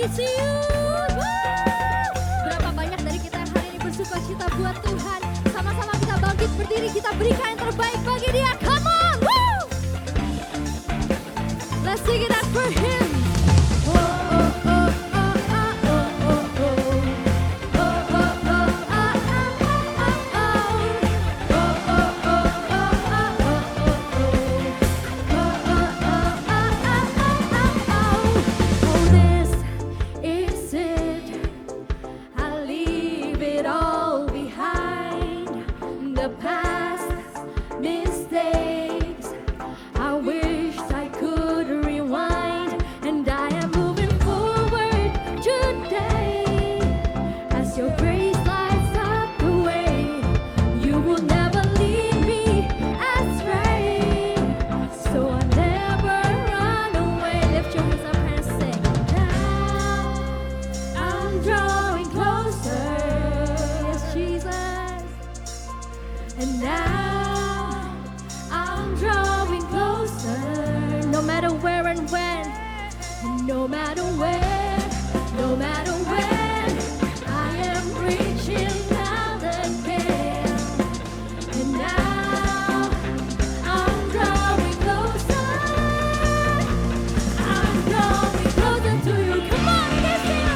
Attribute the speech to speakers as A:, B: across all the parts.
A: Indisiut. Berapa banyak dari kita yang hari ini bersuka cita buat Tuhan. Sama-sama kita bangkit berdiri, kita berikan yang terbaik bagi Dia. Come on, woo! Let's sing it out for Him. Oh, oh, oh, oh, oh, oh, oh, oh. No matter where, no matter when, I am reaching out again. And now I'm drawing closer. I'm drawing closer to you. Come on, let's sing.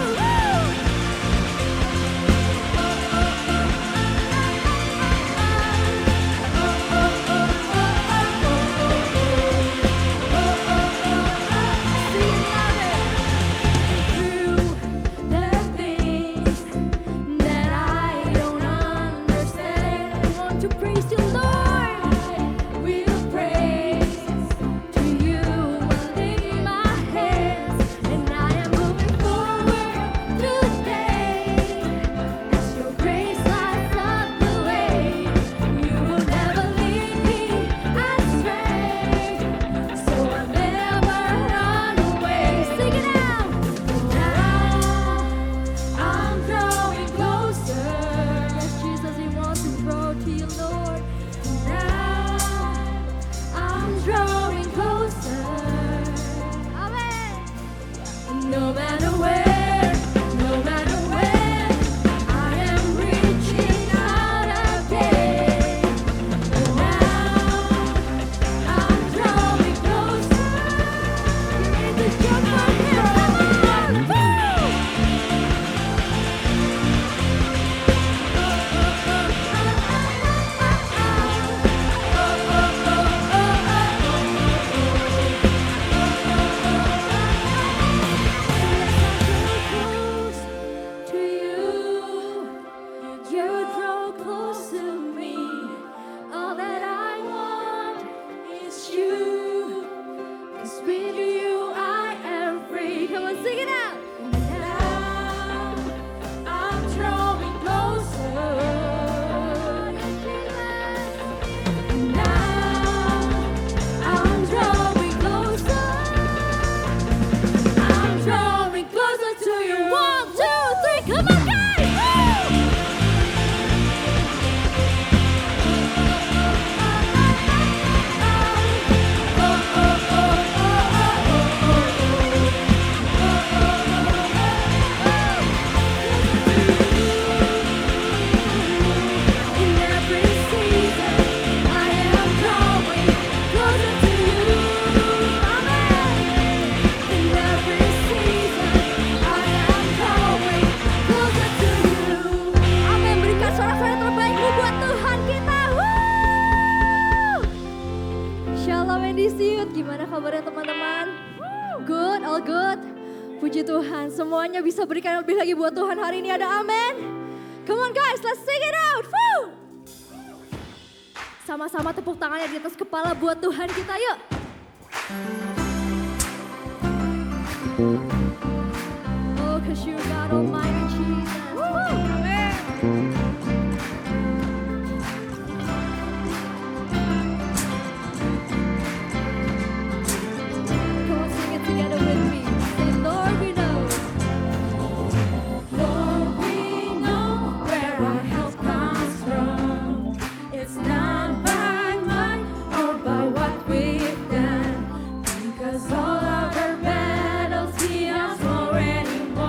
A: No matter where, no matter when, I am reaching out again. And now I'm drawing closer. You need to jump on Him. Come on, gimana kabarnya teman-teman? Good, all good. Puji Tuhan, semuanya bisa berikan lebih lagi buat Tuhan hari ini, ada amin. Come on guys, let's sing it out. Woo! Sama-sama tepuk tangannya di atas kepala buat Tuhan kita, yuk. Oh, 'cause you God Almighty Jesus. Woo! Amen. Together with me, say, Lord, we know. Lord, we know where our help comes from. It's not by might or by what we've done, because all of our battles He has already won.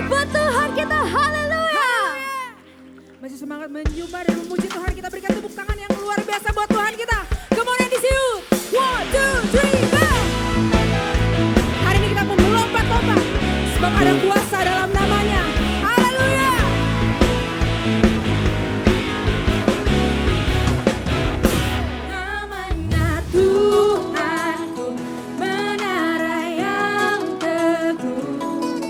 A: buat Tuhan kita. Haleluya.
B: Masih semangat menyembah dan memuji Tuhan. Kita berikan tepuk tangan yang luar biasa buat Tuhan kita. Come on and see you. 1, 2, 3, go. Hari ini kita mau melompat-lompat. Sebab ada kuasa dalam namanya. Haleluya. Namanya Tuhanku, menara yang teguh,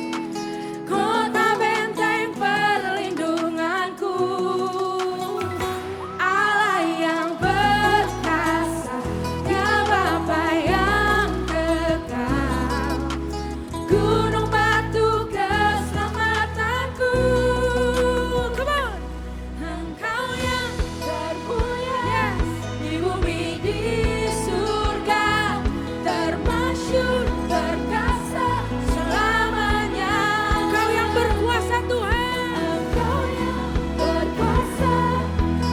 B: kota benteng perlindunganku, Allah yang perkasa, Dia Bapa yang kekal, gunung batu keselamatanku. Come on. Engkau yang termulia di bumi di surga, termasyur perkasa selamanya. Engkau yang berkuasa Tuhan, Engkau yang berkuasa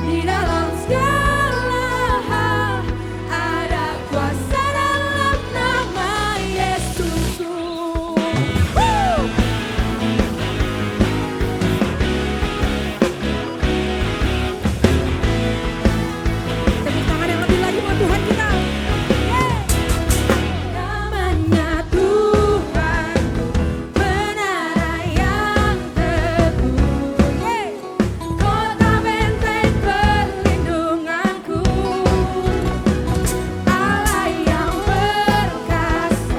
B: di dalam segala hal. Ada kuasa dalam nama Yesusku. Woo! Tepuk tangan yang lebih lagi buat Tuhan kita. Namanya Tuhanku, menara yang teguh, kota benteng perlindunganku, Allah yang perkasa,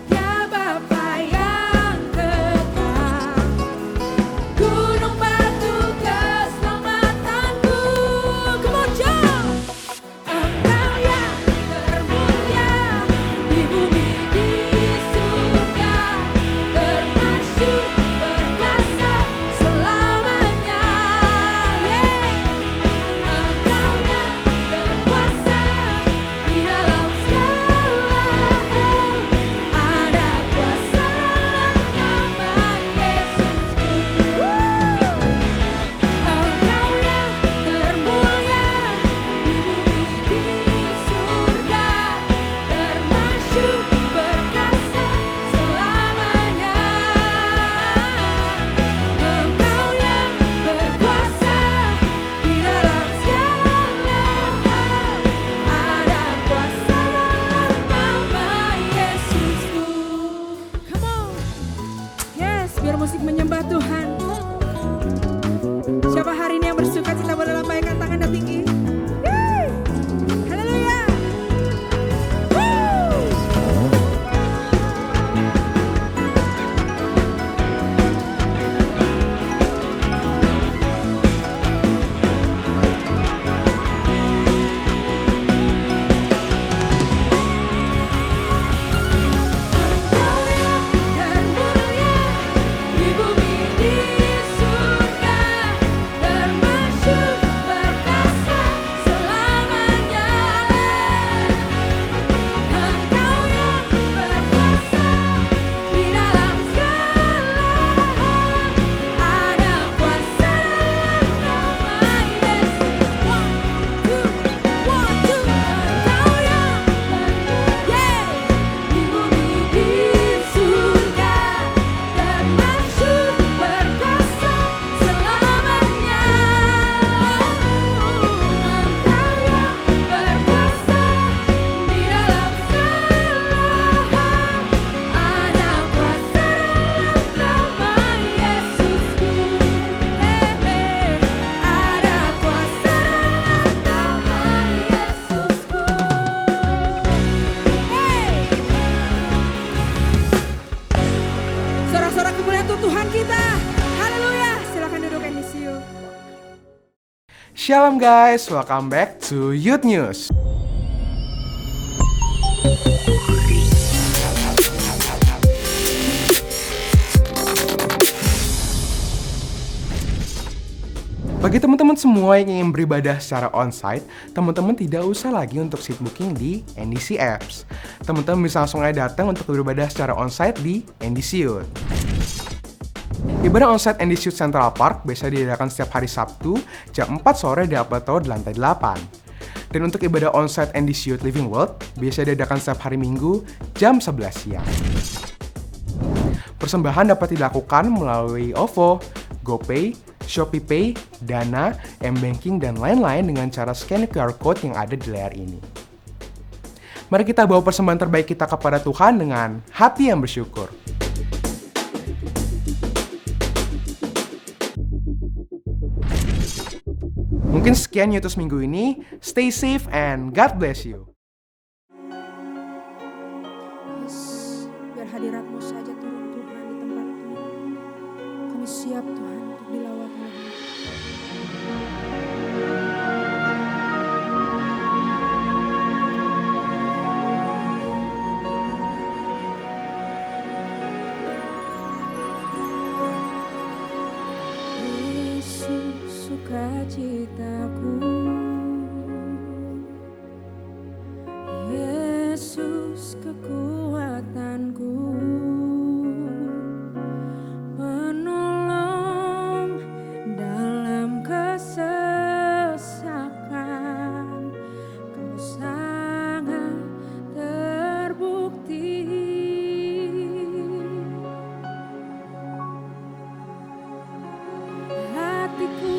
B: Dia Bapa yang kekal, gunung batu keselamatanku. Come on, John. Engkau yang termulia di bumi di surga, termasyur perkasa selamanya. Engkau yang berkuasa di dalam segala hal. Ada kuasa dalam nama Yesusku. Engkau yang termulia di bumi di surga, termasyur perkasa selamanya. Engkau yang berkuasa di dalam segala hal. Ada kuasa dalam nama Yesusku. Come on. Yes, biar musik menyembah Tuhan. Siapa hari ini yang bersuka cita boleh lambaikan tangannya tinggi. Yeay. Haleluya. Woo. Engkau yang termulia di bumi di surga, termasyur perkasa selamanya. Engkau yang berkuasa di dalam segala hal. Ada kuasa dalam nama Yesus. 1, 2, 1, 2. Engkau yang termulia di bumi di surga, termasyur perkasa selamanya. Engkau yang berkuasa di dalam segala hal. Ada kuasa dalam nama Yesusku. Ada kuasa dalam nama Yesusku. Sorak-sorak kemuliaan untuk Tuhan kita. Haleluya. Silakan duduk and see you.
C: Shalom guys, welcome back to Youth News. Bagi teman-teman semua yang ingin beribadah secara onsite, teman-teman tidak usah lagi untuk seat booking di NDC Apps. Teman-teman bisa langsung aja datang untuk beribadah secara onsite di NDC Youth. Ibadah onsite NDC Youth Central Park biasa diadakan setiap hari Sabtu jam 4 sore di Apple Tower di lantai 8. Dan untuk ibadah onsite NDC Youth Living World biasa diadakan setiap hari Minggu jam 11 siang. Persembahan dapat dilakukan melalui OVO, GoPay, ShopeePay, Dana, M-Banking, dan lain-lain dengan cara scan QR Code yang ada di layar ini. Mari kita bawa persembahan terbaik kita kepada Tuhan dengan hati yang bersyukur. Mungkin sekian Youtube minggu ini. Stay safe and God bless you.
B: Yes, biar hadirat-Mu saja turun Tuhan di tempat ini. Kami siap Tuhan untuk dilawat-Mu. Yesus sukacitaku, Yesus kekuatanku, penolong dalam kesesakan, Kau sangat terbukti. Hatiku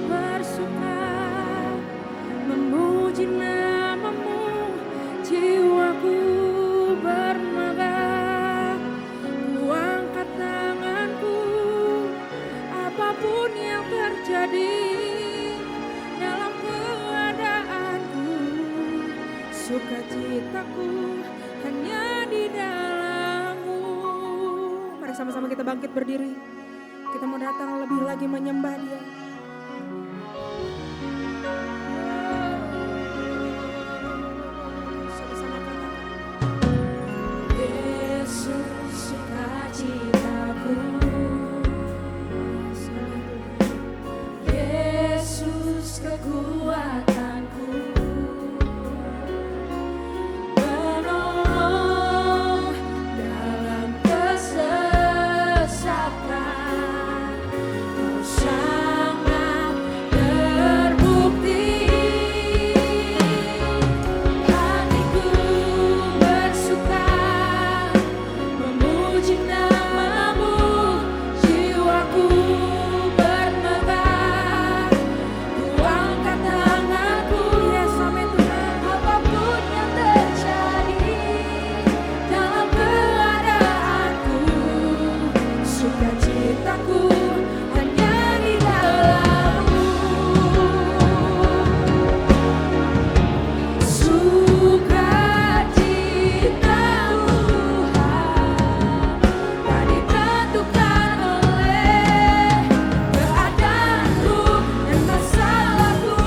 B: bersuka memuji nama-Mu, jiwaku bermegah. Ku angkat tanganku, apapun yang terjadi dalam keadaanku, sukacitaku hanya di dalam-Mu. Mari sama-sama kita bangkit berdiri. Kita mau datang lebih lagi menyembah Dia. Sama-sama katakan. Yesus sukacitaku, Yesus kekuatanku, penolong dalam kesesakan, Kau sangat terbukti. Hatiku bersuka memuji nama-Mu, jiwaku bermegah. Ku angkat tanganku, apapun yang terjadi dalam keadaanku, sukacitaku hanya di dalam-Mu. Sukacitaku tak ditentukan oleh keadaanku dan masalahku.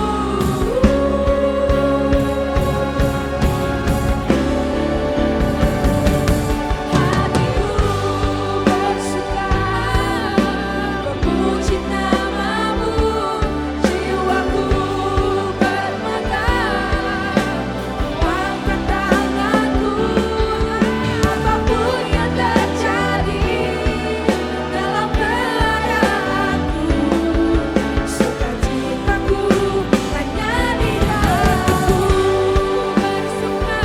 B: Hatiku bersuka memuji nama-Mu, jiwaku bermegah. Ku angkat tanganku, apapun yang terjadi dalam keadaanku, sukacitaku hanya di dalam-Mu. Bersuka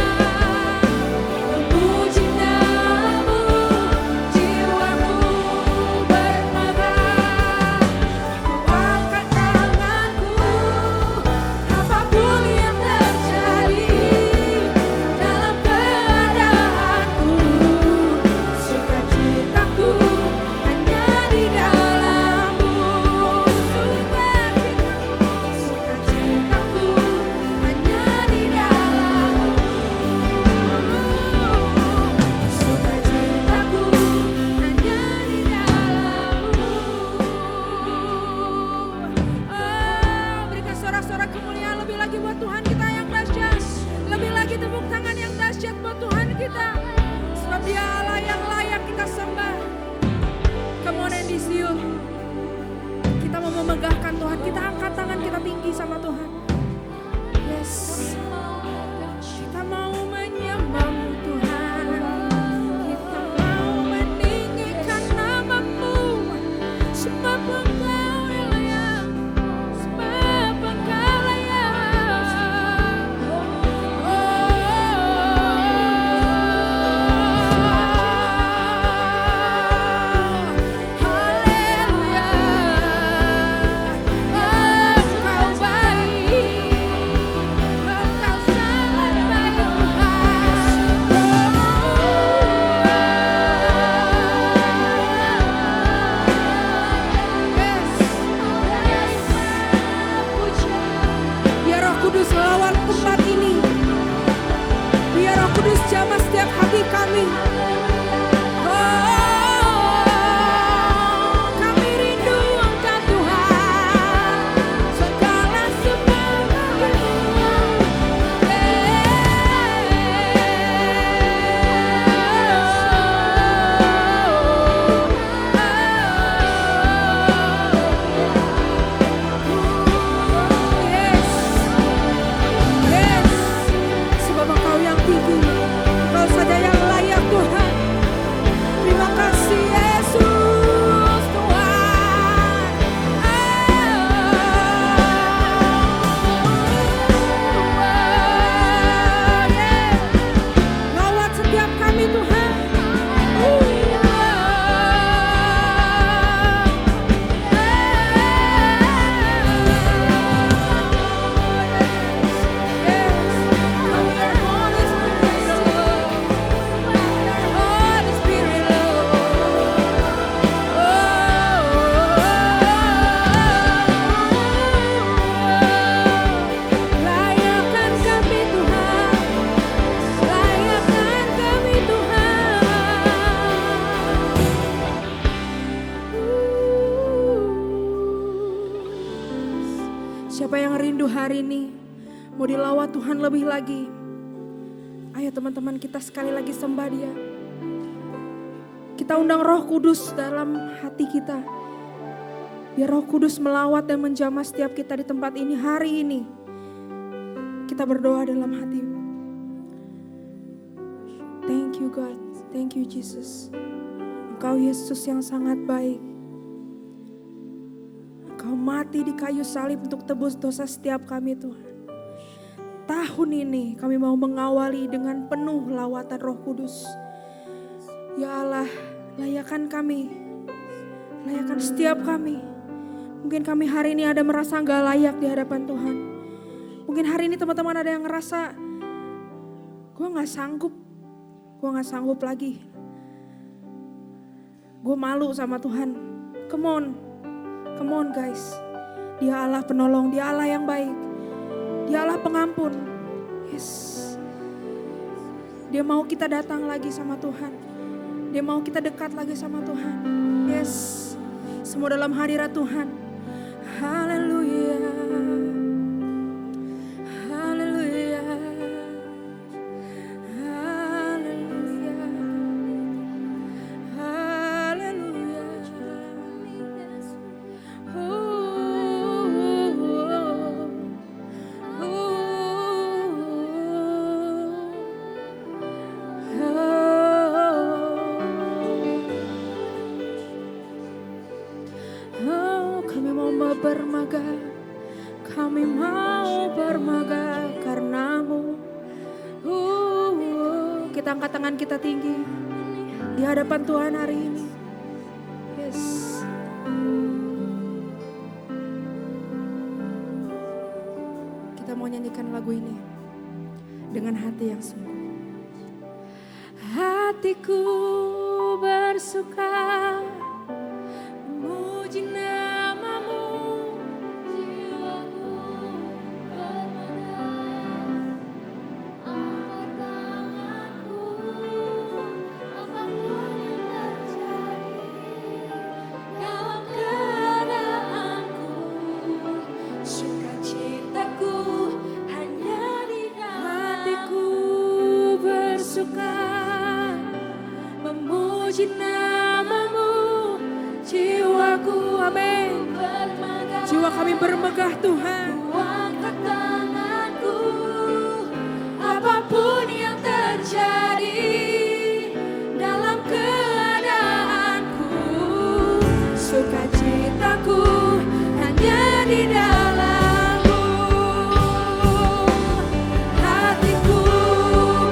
B: memuji nama-Mu, jiwaku bermegah. Ku angkat tanganku, apapun yang terjadi dalam keadaanku, sukacitaku hanya di dalam-Mu. Sukacitaku hanya di dalam-Mu. Sukacitaku hanya di dalam-Mu. Berikan sorak-sorak kemuliaan lebih lagi buat Tuhan kita yang dahsyat. Lebih lagi tepuk tangan yang dahsyat buat Tuhan kita. Sebab Dia Allah yang layak kita sembah. Come on and this you. Kita mau memegahkan Tuhan. Kita angkat tangan kita tinggi sama Tuhan. Yes. Kita mau menyembah-Mu Tuhan. Kita mau meninggikan nama-Mu. Sebab Engkau yang layak. Sebab Engkau layak. Oh. kami. Kami rindu Engkau Tuhan, segala semangat. Yes, sebab Engkau yang tinggi, Engkau saja yang layak Tuhan. Terima kasih Yesus Tuhan. Lawat setiap kami Tuhan. Layakkan kami Tuhan, layakkan kami Tuhan. Siapa yang rindu hari ini mau dilawat Tuhan lebih lagi? Ayo teman-teman, kita sekali lagi sembah Dia. Kita undang Roh Kudus dalam hati kita. Biar Roh Kudus melawat dan menjamah setiap kita di tempat ini hari ini. Kita berdoa dalam hati. Thank you God, thank you Jesus. Engkau Yesus yang sangat baik. Engkau mati di kayu salib untuk tebus dosa setiap kami Tuhan. Tahun ini kami mau mengawali dengan penuh lawatan Roh Kudus. Ya Allah, layakkan kami, layakkan setiap kami. Mungkin kami hari ini ada merasa gak layak di hadapan Tuhan. Mungkin hari ini teman-teman ada yang ngerasa, gue gak sanggup lagi. Gue malu sama Tuhan. Come on guys. Dia Allah penolong, Dia Allah yang baik. Dia Allah pengampun. Yes. Dia mau kita datang lagi sama Tuhan. Dia mau kita dekat lagi sama Tuhan. Yes. Semua dalam hadirat Tuhan. Haleluya. Haleluya. Haleluya. Haleluya. Kami mau bermegah karenamu. Kita angkat tangan kita tinggi di hadapan Tuhan hari ini. Yes. Kita mau nyanyikan lagu ini dengan hati yang sungguh. Hatiku bersuka memuji namamu. Memuji namamu, jiwaku, amin. Jiwa kami bermegah Tuhan. Angkat tanganku, apapun yang terjadi dalam keadaanku, sukacitaku hanya di dalam-Mu. Hatiku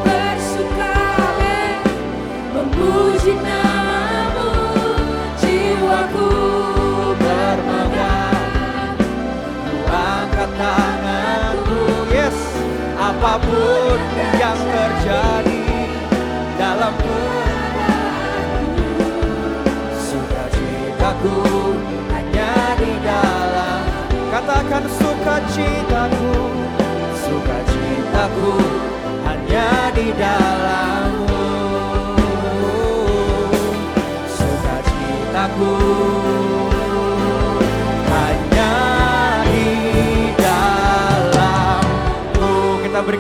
B: bersuka, memuji namamu, jiwaku bermegah.
D: Ku angkat tanganku, yes, apapun yang terjadi dalam keadaanku, sukacitaku hanya di dalam. Katakan sukacitaku, sukacitaku hanya di dalam-Mu.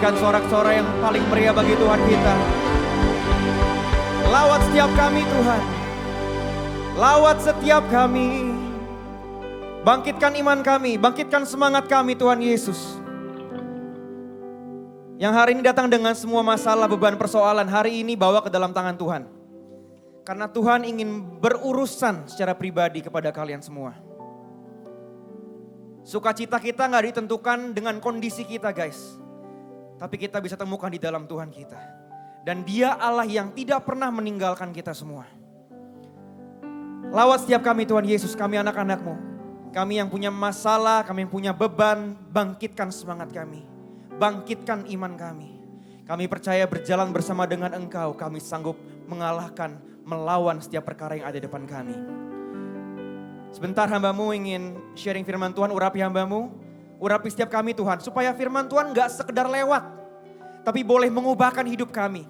D: berikan sorak-sorai yang paling meriah bagi Tuhan kita. Lawat setiap kami Tuhan. Lawat setiap kami. Bangkitkan iman kami, bangkitkan semangat kami Tuhan Yesus. Yang hari ini datang dengan semua masalah, beban, persoalan, hari ini bawa ke dalam tangan Tuhan. Karena Tuhan ingin berurusan secara pribadi kepada kalian semua. Sukacita kita gak ditentukan dengan kondisi kita guys. Tapi kita bisa temukan di dalam Tuhan kita. Dan Dia Allah yang tidak pernah meninggalkan kita semua. Lawat setiap kami Tuhan Yesus, kami anak-anak-Mu. Kami yang punya masalah, kami yang punya beban, bangkitkan semangat kami. Bangkitkan iman kami. Kami percaya berjalan bersama dengan Engkau, kami sanggup mengalahkan, melawan setiap perkara yang ada di depan kami. Sebentar hamba-Mu ingin sharing firman Tuhan, urapi hamba-Mu. Urapi setiap kami Tuhan, supaya firman Tuhan gak sekedar lewat. Tapi boleh mengubahkan hidup kami.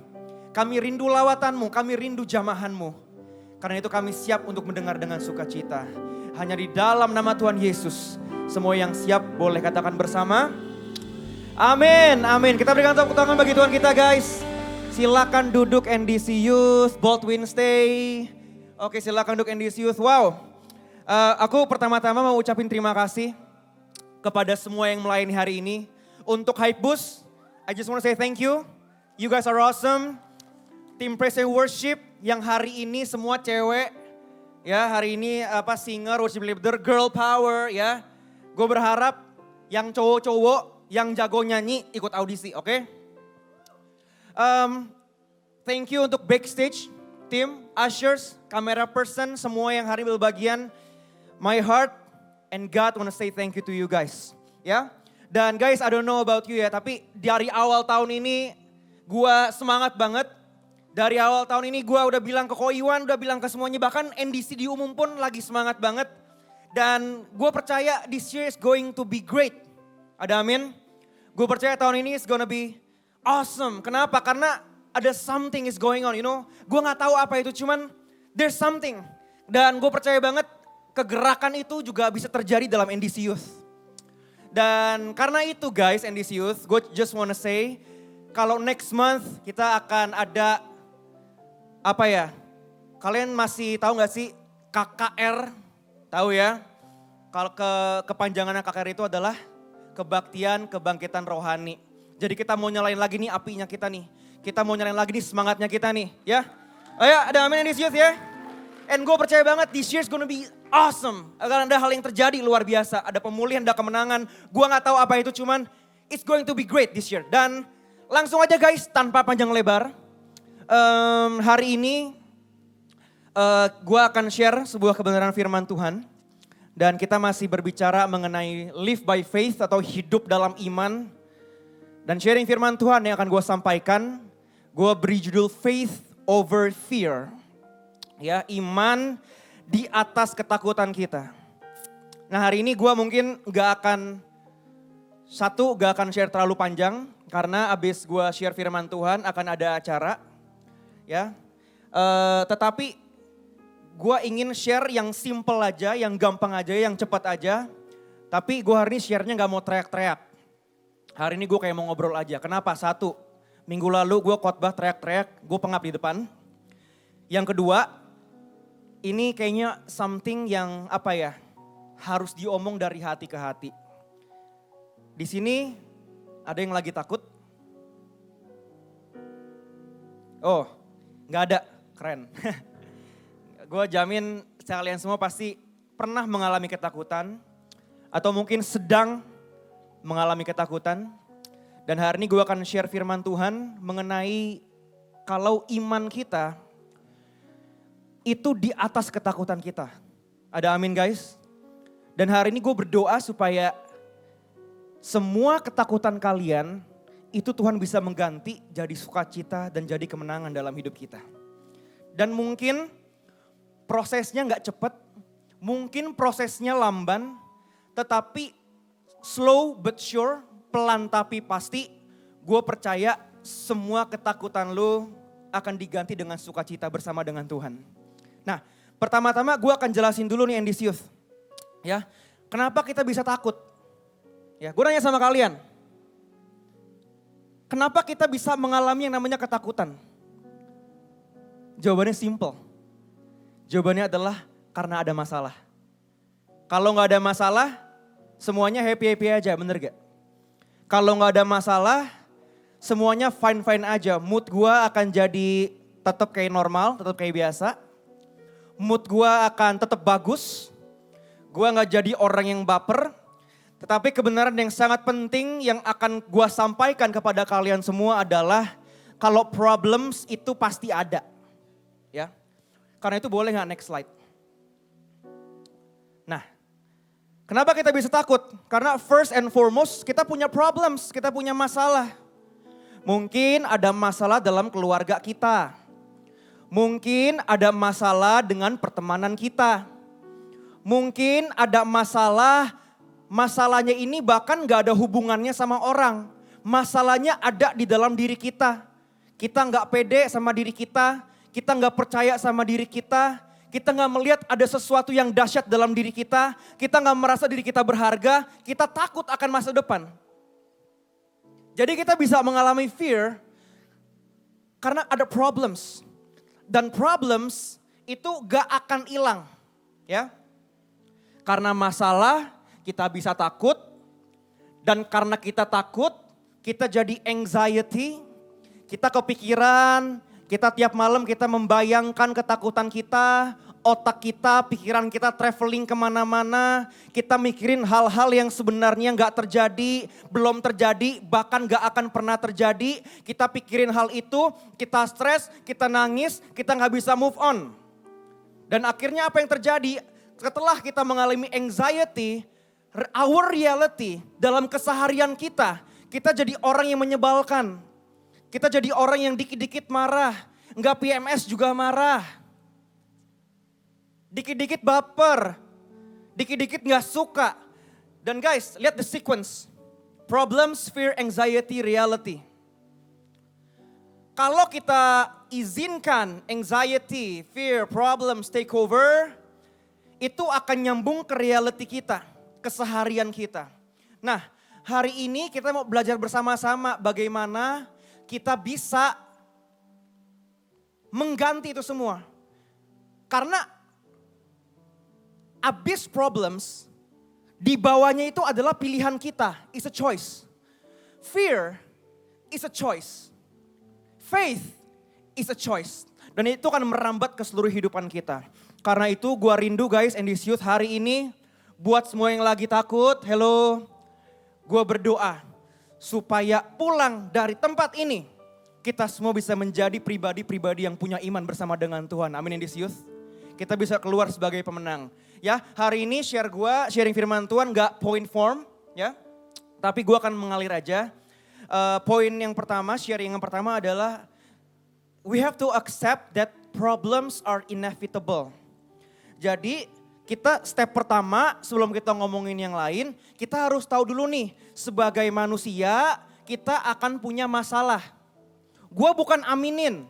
D: Kami rindu lawatan-Mu, kami rindu jamahan-Mu. Karena itu kami siap untuk mendengar dengan sukacita. Hanya di dalam nama Tuhan Yesus, semua yang siap boleh katakan bersama. Amin, amin. Kita berikan tepuk tangan bagi Tuhan kita guys. Silakan duduk NDC Youth, Bold Wednesday. Oke, silakan duduk NDC Youth. Wow, aku pertama-tama mau ucapin terima kasih kepada semua yang melayani hari ini. Untuk Hype Boost, I just want to say thank you. You guys are awesome. Tim Praise and Worship yang hari ini semua cewek. Ya, hari ini singer, worship leader, girl power ya. Gue berharap yang cowok-cowok yang jago nyanyi ikut audisi, oke? Thank you untuk backstage, tim, ushers, camera person, semua yang hari ini berbagian. My heart and God wanna say thank you to you guys, ya. Dan guys, I don't know about you ya, tapi dari awal tahun ini gua semangat banget. Dari awal tahun ini gua udah bilang ke Ko Iwan, udah bilang ke semuanya, bahkan NDC di umum pun lagi semangat banget. Dan gua percaya this year is going to be great. Ada amin? Gue percaya tahun ini is gonna be awesome. Kenapa? Karena ada something is going on, you know. Gue gak tahu apa itu, cuman there's something. Dan gue percaya banget kegerakan itu juga bisa terjadi dalam NDC Youth. Dan karena itu guys, NDC Youth, gue just wanna say, kalau next month kita akan ada, kalian masih tahu gak sih KKR? Tahu ya? Kalau kepanjangannya KKR itu adalah kebaktian, kebangkitan rohani. Jadi kita mau nyalain lagi nih apinya kita nih. Kita mau nyalain lagi nih semangatnya kita nih, ya. Ayo, ada amin this youth ya. And gue percaya banget this year is gonna be awesome. Akan ada hal yang terjadi luar biasa. Ada pemulihan, ada kemenangan. Gue gak tahu apa itu, cuman it's going to be great this year. Dan langsung aja guys, tanpa panjang lebar. Hari ini gue akan share sebuah kebenaran firman Tuhan. Dan kita masih berbicara mengenai live by faith atau hidup dalam iman. Dan sharing firman Tuhan yang akan gue sampaikan, gue beri judul Faith Over Fear. Ya, iman di atas ketakutan kita. Nah hari ini gue mungkin gak akan share terlalu panjang. Karena abis gue share firman Tuhan akan ada acara. Ya, tetapi gue ingin share yang simple aja, yang gampang aja, yang cepat aja. Tapi gue hari ini share-nya gak mau teriak-teriak. Hari ini gue kayak mau ngobrol aja. Kenapa? Satu, minggu lalu gue khotbah teriak-teriak, gue pengap di depan. Yang kedua, ini kayaknya something yang harus diomong dari hati ke hati. Di sini ada yang lagi takut? Oh, gak ada, keren. Gue jamin kalian semua pasti pernah mengalami ketakutan. Atau mungkin sedang mengalami ketakutan. Dan hari ini gue akan share firman Tuhan mengenai kalau iman kita itu di atas ketakutan kita. Ada amin guys? Dan hari ini gue berdoa supaya semua ketakutan kalian itu Tuhan bisa mengganti jadi sukacita dan jadi kemenangan dalam hidup kita. Dan mungkin prosesnya gak cepat, mungkin prosesnya lamban, tetapi slow but sure, pelan tapi pasti, gue percaya semua ketakutan lu akan diganti dengan sukacita bersama dengan Tuhan. Nah, pertama-tama gue akan jelasin dulu nih NDC Youth. Ya, kenapa kita bisa takut? Ya, gue nanya sama kalian. kenapa kita bisa mengalami yang namanya ketakutan? Jawabannya simple. Jawabannya adalah karena ada masalah. Kalau nggak ada masalah, semuanya happy-happy aja, bener gak? Kalau nggak ada masalah, semuanya fine-fine aja. Mood gua akan jadi tetap kayak normal, tetap kayak biasa. Mood gua akan tetap bagus. Gua nggak jadi orang yang baper. Tetapi kebenaran yang sangat penting yang akan gua sampaikan kepada kalian semua adalah kalau problems itu pasti ada. Ya. Karena itu boleh nggak next slide? Nah, kenapa kita bisa takut? Karena first and foremost kita punya problems, kita punya masalah. Mungkin ada masalah dalam keluarga kita. Mungkin ada masalah dengan pertemanan kita. Mungkin ada masalahnya ini bahkan gak ada hubungannya sama orang. Masalahnya ada di dalam diri kita. Kita gak pede sama diri kita gak percaya sama diri kita gak melihat ada sesuatu yang dahsyat dalam diri kita gak merasa diri kita berharga, kita takut akan masa depan. Jadi kita bisa mengalami fear karena ada problems. Dan problems itu gak akan hilang. Ya. Karena masalah kita bisa takut, dan karena kita takut, kita jadi anxiety, kita kepikiran, kita tiap malam kita membayangkan ketakutan kita, otak kita, pikiran kita traveling kemana-mana, kita mikirin hal-hal yang sebenarnya gak terjadi, belum terjadi, bahkan gak akan pernah terjadi, kita pikirin hal itu, kita stres, kita nangis, kita gak bisa move on. Dan akhirnya apa yang terjadi? Setelah kita mengalami anxiety, our reality dalam keseharian kita jadi orang yang menyebalkan. Kita jadi orang yang dikit-dikit marah, enggak PMS juga marah. Dikit-dikit baper, dikit-dikit enggak suka. Dan guys, lihat the sequence. Problems, fear, anxiety, reality. Kalau kita izinkan anxiety, fear, problems take over, itu akan nyambung ke reality kita. Keseharian kita. Nah, hari ini kita mau belajar bersama-sama bagaimana kita bisa mengganti itu semua. Karena abis problems, di bawahnya itu adalah pilihan kita. It's a choice. Fear is a choice. Faith is a choice. Dan itu akan merambat ke seluruh kehidupan kita. Karena itu gua rindu guys, and this youth hari ini, buat semua yang lagi takut, hello, gue berdoa supaya pulang dari tempat ini, kita semua bisa menjadi pribadi-pribadi yang punya iman bersama dengan Tuhan. Amin in this youth. Kita bisa keluar sebagai pemenang. Ya, hari ini sharing firman Tuhan gak point form, ya, tapi gue akan mengalir aja. Poin yang pertama, sharing yang pertama adalah we have to accept that problems are inevitable. Jadi kita step pertama sebelum kita ngomongin yang lain, kita harus tahu dulu nih, sebagai manusia kita akan punya masalah. Gua bukan aminin,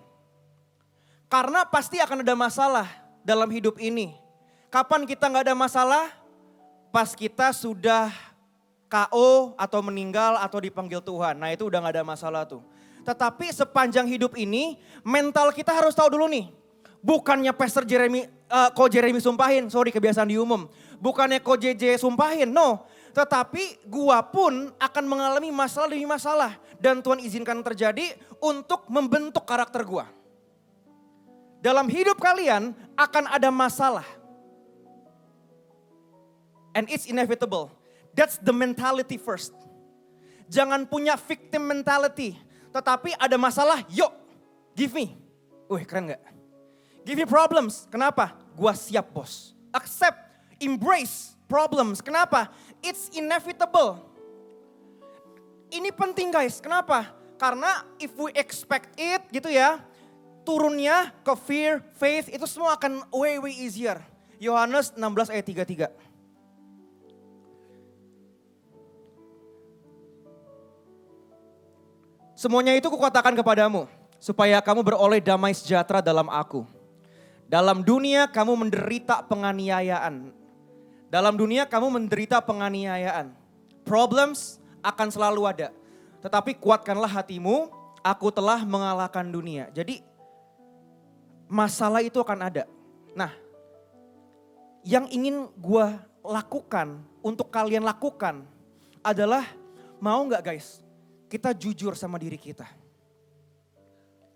D: karena pasti akan ada masalah dalam hidup ini. Kapan kita gak ada masalah? Pas kita sudah KO atau meninggal atau dipanggil Tuhan, nah itu udah gak ada masalah tuh. Tetapi sepanjang hidup ini, mental kita harus tahu dulu nih. Bukannya Pastor Jeremy, Ko Jeremy sumpahin, sorry kebiasaan di umum. Bukannya Ko JJ sumpahin, no. Tetapi gua pun akan mengalami masalah demi masalah. Dan Tuhan izinkan terjadi untuk membentuk karakter gua. Dalam hidup kalian akan ada masalah. And it's inevitable. That's the mentality first. Jangan punya victim mentality. Tetapi ada masalah, yuk give me. Wih keren gak? Give me problems. Kenapa? Gua siap bos. Accept, embrace problems. Kenapa? It's inevitable. Ini penting guys. Kenapa? Karena if we expect it gitu ya, turunnya ke fear, faith itu semua akan way easier. Yohanes 16 ayat 33. Semuanya itu kukatakan kepadamu, supaya kamu beroleh damai sejahtera dalam aku. Dalam dunia kamu menderita penganiayaan. Dalam dunia kamu menderita penganiayaan. Problems akan selalu ada. Tetapi kuatkanlah hatimu, aku telah mengalahkan dunia. Jadi masalah itu akan ada. Nah, yang ingin gue lakukan, untuk kalian lakukan adalah, mau gak guys, kita jujur sama diri kita.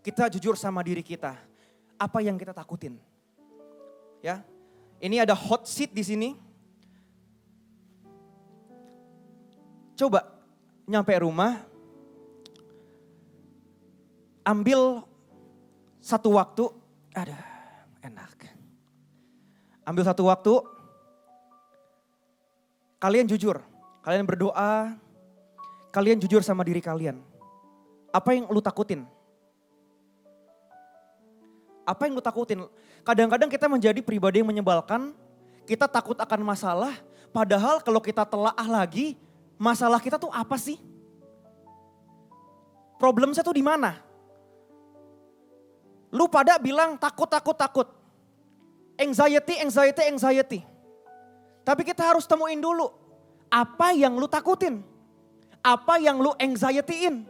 D: Kita jujur sama diri kita. Apa yang kita takutin? Ya, ini ada hot seat di sini. Coba nyampe rumah, ambil satu waktu, ada enak. Ambil satu waktu, kalian jujur, kalian berdoa, kalian jujur sama diri kalian. Apa yang lu takutin? Apa yang lu takutin? Kadang-kadang kita menjadi pribadi yang menyebalkan, kita takut akan masalah, padahal kalau kita telaah lagi, masalah kita tuh apa sih? Problemnya tuh di mana? Lu pada bilang takut. Anxiety. Tapi kita harus temuin dulu, apa yang lu takutin? Apa yang lu anxietyin?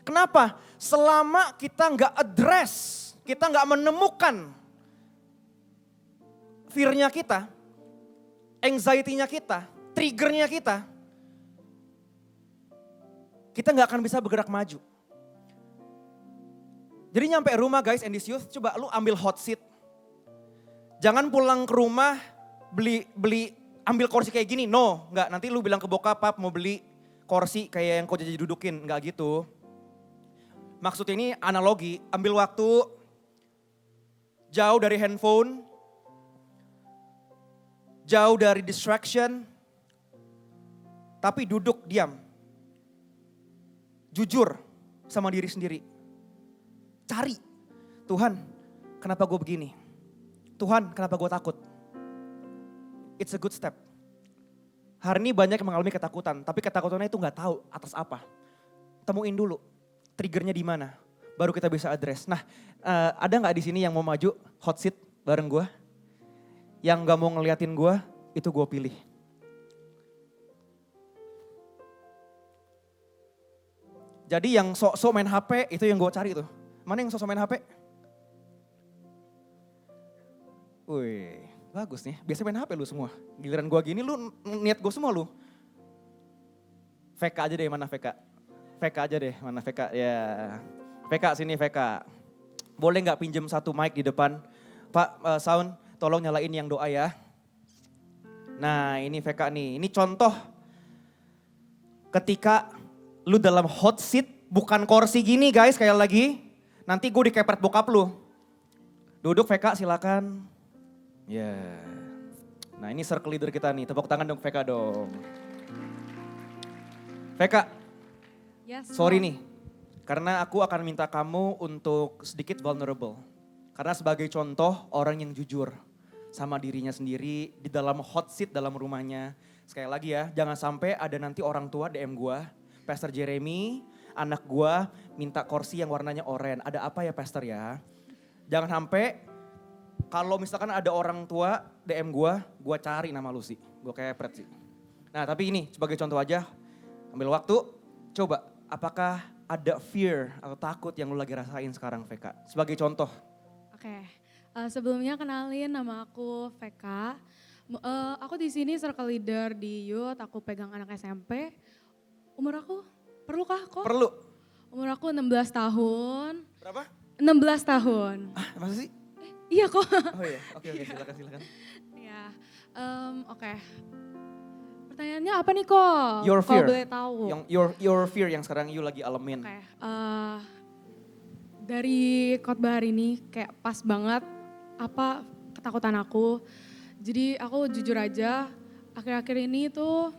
D: Kenapa? Selama kita nggak address, kita nggak menemukan fear-nya kita, anxiety-nya kita, trigger-nya kita nggak akan bisa bergerak maju. Jadi nyampe rumah guys, and this youth, coba lu ambil hot seat. Jangan pulang ke rumah beli ambil kursi kayak gini, no, nggak. Nanti lu bilang ke bokap, pap mau beli kursi kayak yang kau jadi dudukin, nggak gitu. Maksudnya ini analogi, ambil waktu, jauh dari handphone, jauh dari distraction, tapi duduk diam. Jujur sama diri sendiri. Cari, Tuhan kenapa gue begini? Tuhan kenapa gue takut? It's a good step. Hari ini banyak yang mengalami ketakutan, tapi ketakutannya itu gak tahu atas apa. Temuin dulu, triggernya di mana, baru kita bisa address. Nah, ada gak di sini yang mau maju hot seat bareng gue? Yang gak mau ngeliatin gue, itu gue pilih. Jadi yang sok-sok main HP, itu yang gue cari tuh. Mana yang sok-sok main HP? Wih, bagus nih. Biasa main HP lu semua. Giliran gue gini, lu niat gue semua lu. VK aja deh, mana VK? VK aja deh, mana VK? Ya, VK sini VK. Boleh gak pinjem satu mic di depan? Pak, sound, tolong nyalain yang doa ya. Nah, ini VK nih. Ini contoh ketika lu dalam hot seat, bukan kursi gini guys, kayak lagi. Nanti gue dikepret bokap lu. Duduk VK silakan. Ya. Nah ini circle leader kita nih, tepuk tangan dong VK dong. VK,
B: Yes,
D: sorry nih. Karena aku akan minta kamu untuk sedikit vulnerable. Karena sebagai contoh orang yang jujur sama dirinya sendiri di dalam hot seat dalam rumahnya. Sekali lagi ya, jangan sampai ada nanti orang tua DM gue, Pastor Jeremy, anak gue minta kursi yang warnanya oranye. Ada apa ya Pastor ya? Jangan sampai kalau misalkan ada orang tua DM gue cari nama lu sih. Gue kepret sih. Nah tapi ini sebagai contoh aja, ambil waktu, coba apakah ada fear atau takut yang lu lagi rasain sekarang VK? Sebagai contoh.
B: Oke, sebelumnya kenalin nama aku VK. Aku di sini circle leader di youth, aku pegang anak SMP. Umur aku perlukah kok?
D: Perlu.
B: Umur aku 16 tahun.
D: Berapa?
B: 16 tahun.
D: Masa sih?
B: Iya kok.
D: Oh iya, oke silakan.
B: Ya, oke. Pertanyaannya apa nih kok?
D: Your fear.
B: Kalau boleh tahu.
D: Your fear yang sekarang you lagi alamin.
B: Oke, dari khotbah hari ini kayak pas banget apa ketakutan aku. Jadi aku jujur aja, akhir-akhir ini tuh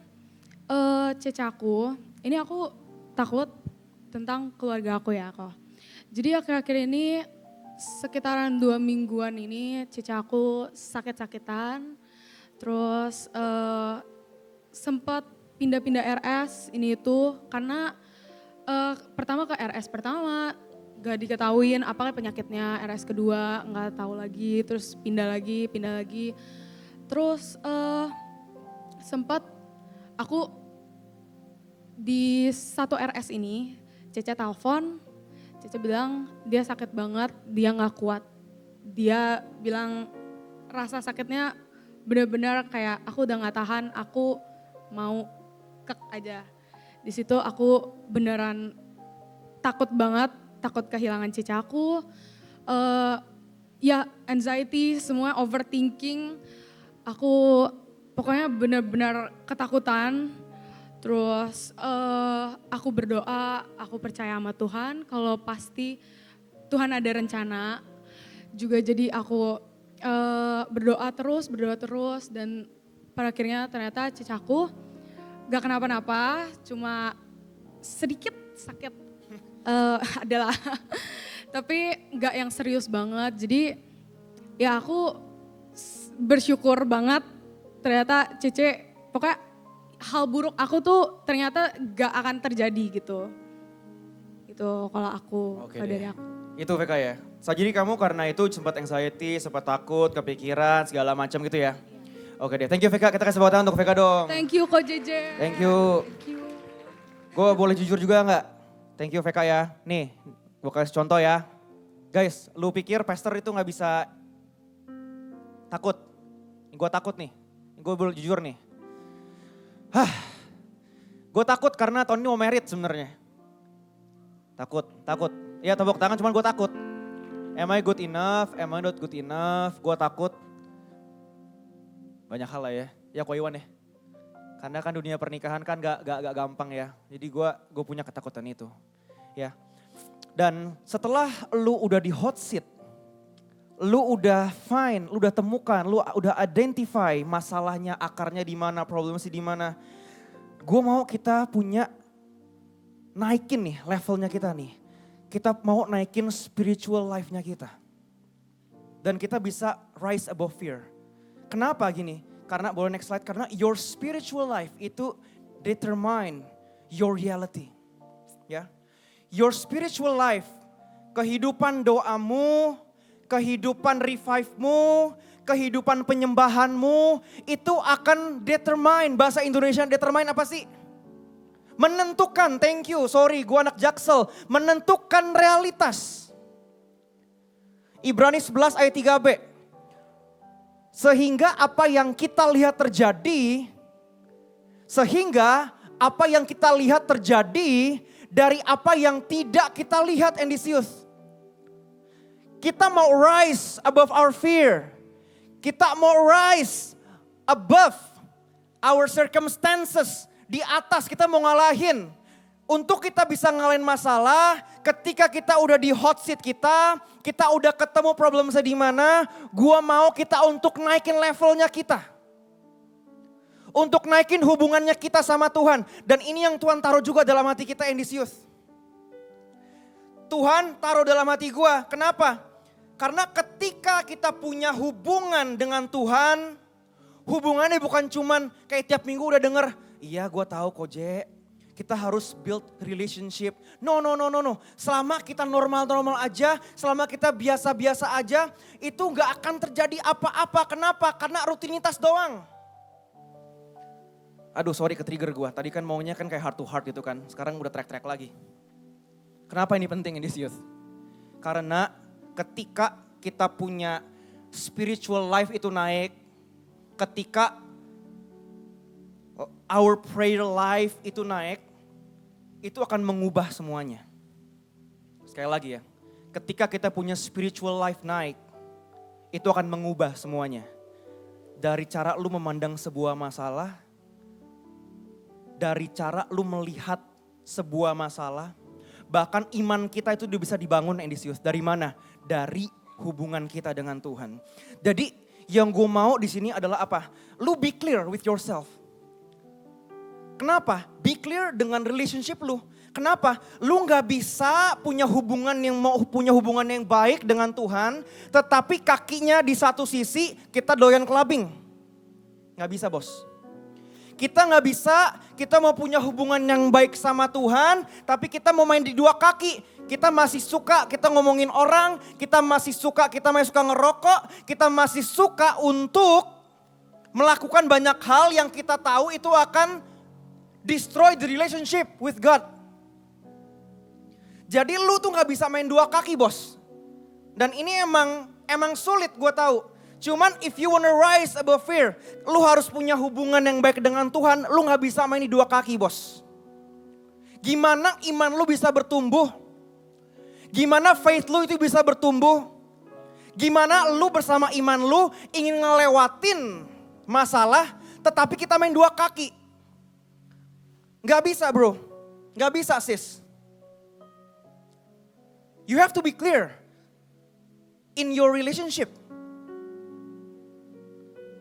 B: cecaku, ini aku takut tentang keluarga aku ya kok. Jadi akhir-akhir ini sekitaran 2 mingguan ini cecaku sakit-sakitan, terus sempat pindah-pindah RS ini itu karena pertama ke RS pertama gak diketahuin apa penyakitnya, RS kedua nggak tahu lagi, terus pindah lagi, terus sempat aku
E: di satu RS ini, Cece telepon, Cece bilang dia sakit banget, dia gak kuat. Dia bilang rasa sakitnya benar-benar kayak aku udah gak tahan, aku mau kek aja. Di situ aku beneran takut banget, takut kehilangan Cece aku. Ya anxiety, semua overthinking. Aku pokoknya benar-benar ketakutan. Terus aku berdoa, aku percaya sama Tuhan kalau pasti Tuhan ada rencana. Juga jadi aku berdoa terus dan pada akhirnya ternyata cicaku gak kenapa-napa, cuma sedikit sakit adalah. Tapi gak yang serius banget, jadi ya aku bersyukur banget ternyata Cece, pokoknya hal buruk aku tuh ternyata gak akan terjadi gitu. Itu kalau aku,
D: Oke
E: kalau
D: deh.
E: dari aku.
D: Itu VK ya. Jadi kamu karena itu sempat anxiety, sempat takut, kepikiran, segala macam gitu ya. Oke deh, thank you VK. Kita kasih tepuk tangan untuk VK dong.
E: Thank you Ko Jeje.
D: Thank you.
E: Thank you.
D: Gue boleh jujur juga nggak? Thank you VK ya. Nih, gue kasih contoh ya. Guys, lu pikir pastor itu nggak bisa takut? Gue takut nih. Gue boleh jujur nih. Gue takut karena tahun ini mau merit sebenarnya. Takut. Ya tepuk tangan cuman gue takut. Am I good enough? Am I not good enough? Gue takut. Banyak hal lah ya. Ya Ko Iwan ya. Karena kan dunia pernikahan kan gak gampang ya. Jadi gue punya ketakutan itu. Ya. Dan setelah lu udah di hot seat, lu udah find, lu udah temukan, lu udah identify masalahnya, akarnya di mana, problemnya di mana. Gue mau kita punya naikin nih levelnya kita nih. Kita mau naikin spiritual life-nya kita. Dan kita bisa rise above fear. Kenapa gini? Karena boleh next slide, karena your spiritual life itu determine your reality. Ya. Your spiritual life, kehidupan doamu, kehidupan revive-mu, kehidupan penyembahanmu, itu akan determine, bahasa Indonesia determine apa sih? Menentukan, thank you, sorry gue anak Jaksel, menentukan realitas. Ibrani 11 ayat 3b. Sehingga apa yang kita lihat terjadi dari apa yang tidak kita lihat Endisius. Kita mau rise above our fear. Kita mau rise above our circumstances. Di atas kita mau ngalahin. Untuk kita bisa ngalahin masalah, ketika kita udah di hot seat kita udah ketemu problemnya di mana, gua mau kita untuk naikin levelnya kita. Untuk naikin hubungannya kita sama Tuhan. Dan ini yang Tuhan taruh juga dalam hati kita Endisius. Tuhan taruh dalam hati gua, kenapa? Karena ketika kita punya hubungan dengan Tuhan, hubungannya bukan cuman kayak tiap minggu udah denger, iya gue tahu kok Je, kita harus build relationship. No. Selama kita normal-normal aja, selama kita biasa-biasa aja, itu gak akan terjadi apa-apa. Kenapa? Karena rutinitas doang. Aduh sorry ke-trigger gue, tadi kan maunya kan kayak heart to heart gitu kan, sekarang udah track-track lagi. Kenapa ini penting in this youth? Karena ketika kita punya spiritual life itu naik, ketika our prayer life itu naik, itu akan mengubah semuanya. Sekali lagi ya, ketika kita punya spiritual life naik, itu akan mengubah semuanya. Dari cara lu memandang sebuah masalah, dari cara lu melihat sebuah masalah, bahkan iman kita itu bisa dibangun Endisius. Dari mana? Dari hubungan kita dengan Tuhan. Jadi yang gue mau di sini adalah apa? Lu be clear with yourself. Kenapa? Be clear dengan relationship lu. Kenapa? Lu gak bisa punya hubungan yang baik dengan Tuhan, tetapi kakinya di satu sisi kita doyan clubbing. Gak bisa bos. Kita gak bisa, kita mau punya hubungan yang baik sama Tuhan, tapi kita mau main di dua kaki. Kita masih suka, kita ngomongin orang, kita masih suka ngerokok, kita masih suka untuk melakukan banyak hal yang kita tahu itu akan destroy the relationship with God. Jadi lu tuh gak bisa main dua kaki bos. Dan ini emang sulit gue tahu. Cuman if you wanna rise above fear, lu harus punya hubungan yang baik dengan Tuhan. Lu gak bisa main di dua kaki bos. Gimana iman lu bisa bertumbuh? Gimana faith lu itu bisa bertumbuh? Gimana lu bersama iman lu ingin ngelewatin masalah, tetapi kita main dua kaki? Gak bisa bro, gak bisa sis. You have to be clear in your relationship.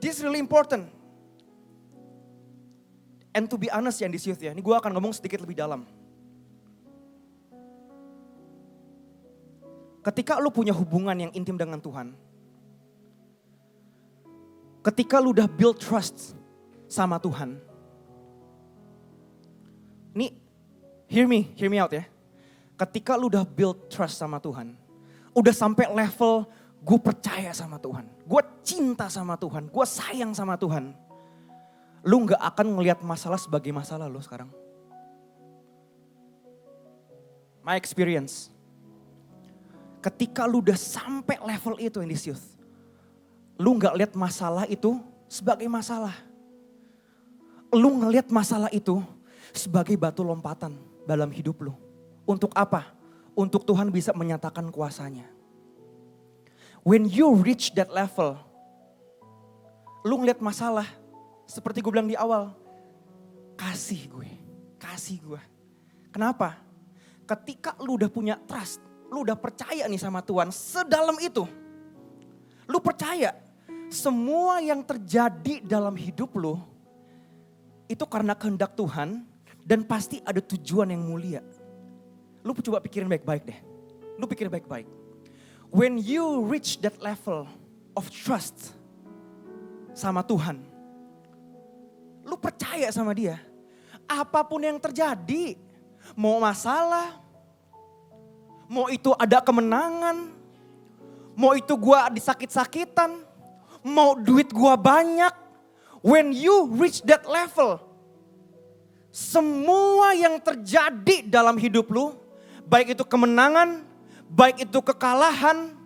D: This is really important. And to be honest ya, this youth ya, ini gue akan ngomong sedikit lebih dalam. Ketika lu punya hubungan yang intim dengan Tuhan, ketika lu udah build trust sama Tuhan, ini hear me out ya. Ketika lu udah build trust sama Tuhan, udah sampai level gue percaya sama Tuhan, gue cinta sama Tuhan, gue sayang sama Tuhan, lu gak akan ngelihat masalah sebagai masalah lu sekarang. My experience. Ketika lu udah sampai level itu in this youth, lu gak lihat masalah itu sebagai masalah. Lu ngelihat masalah itu sebagai batu lompatan dalam hidup lu. Untuk apa? Untuk Tuhan bisa menyatakan kuasanya. When you reach that level, lu ngeliat masalah, seperti gue bilang di awal, kasih gue. Kenapa? Ketika lu udah punya trust, lu udah percaya nih sama Tuhan, sedalam itu, lu percaya semua yang terjadi dalam hidup lu, itu karena kehendak Tuhan dan pasti ada tujuan yang mulia. Lu coba pikirin baik-baik deh. Lu pikir baik-baik. When you reach that level of trust sama Tuhan, lu percaya sama dia. Apapun yang terjadi, mau masalah, mau itu ada kemenangan, mau itu gua disakit-sakitan, mau duit gua banyak. When you reach that level, semua yang terjadi dalam hidup lu, baik itu kemenangan, baik itu kekalahan,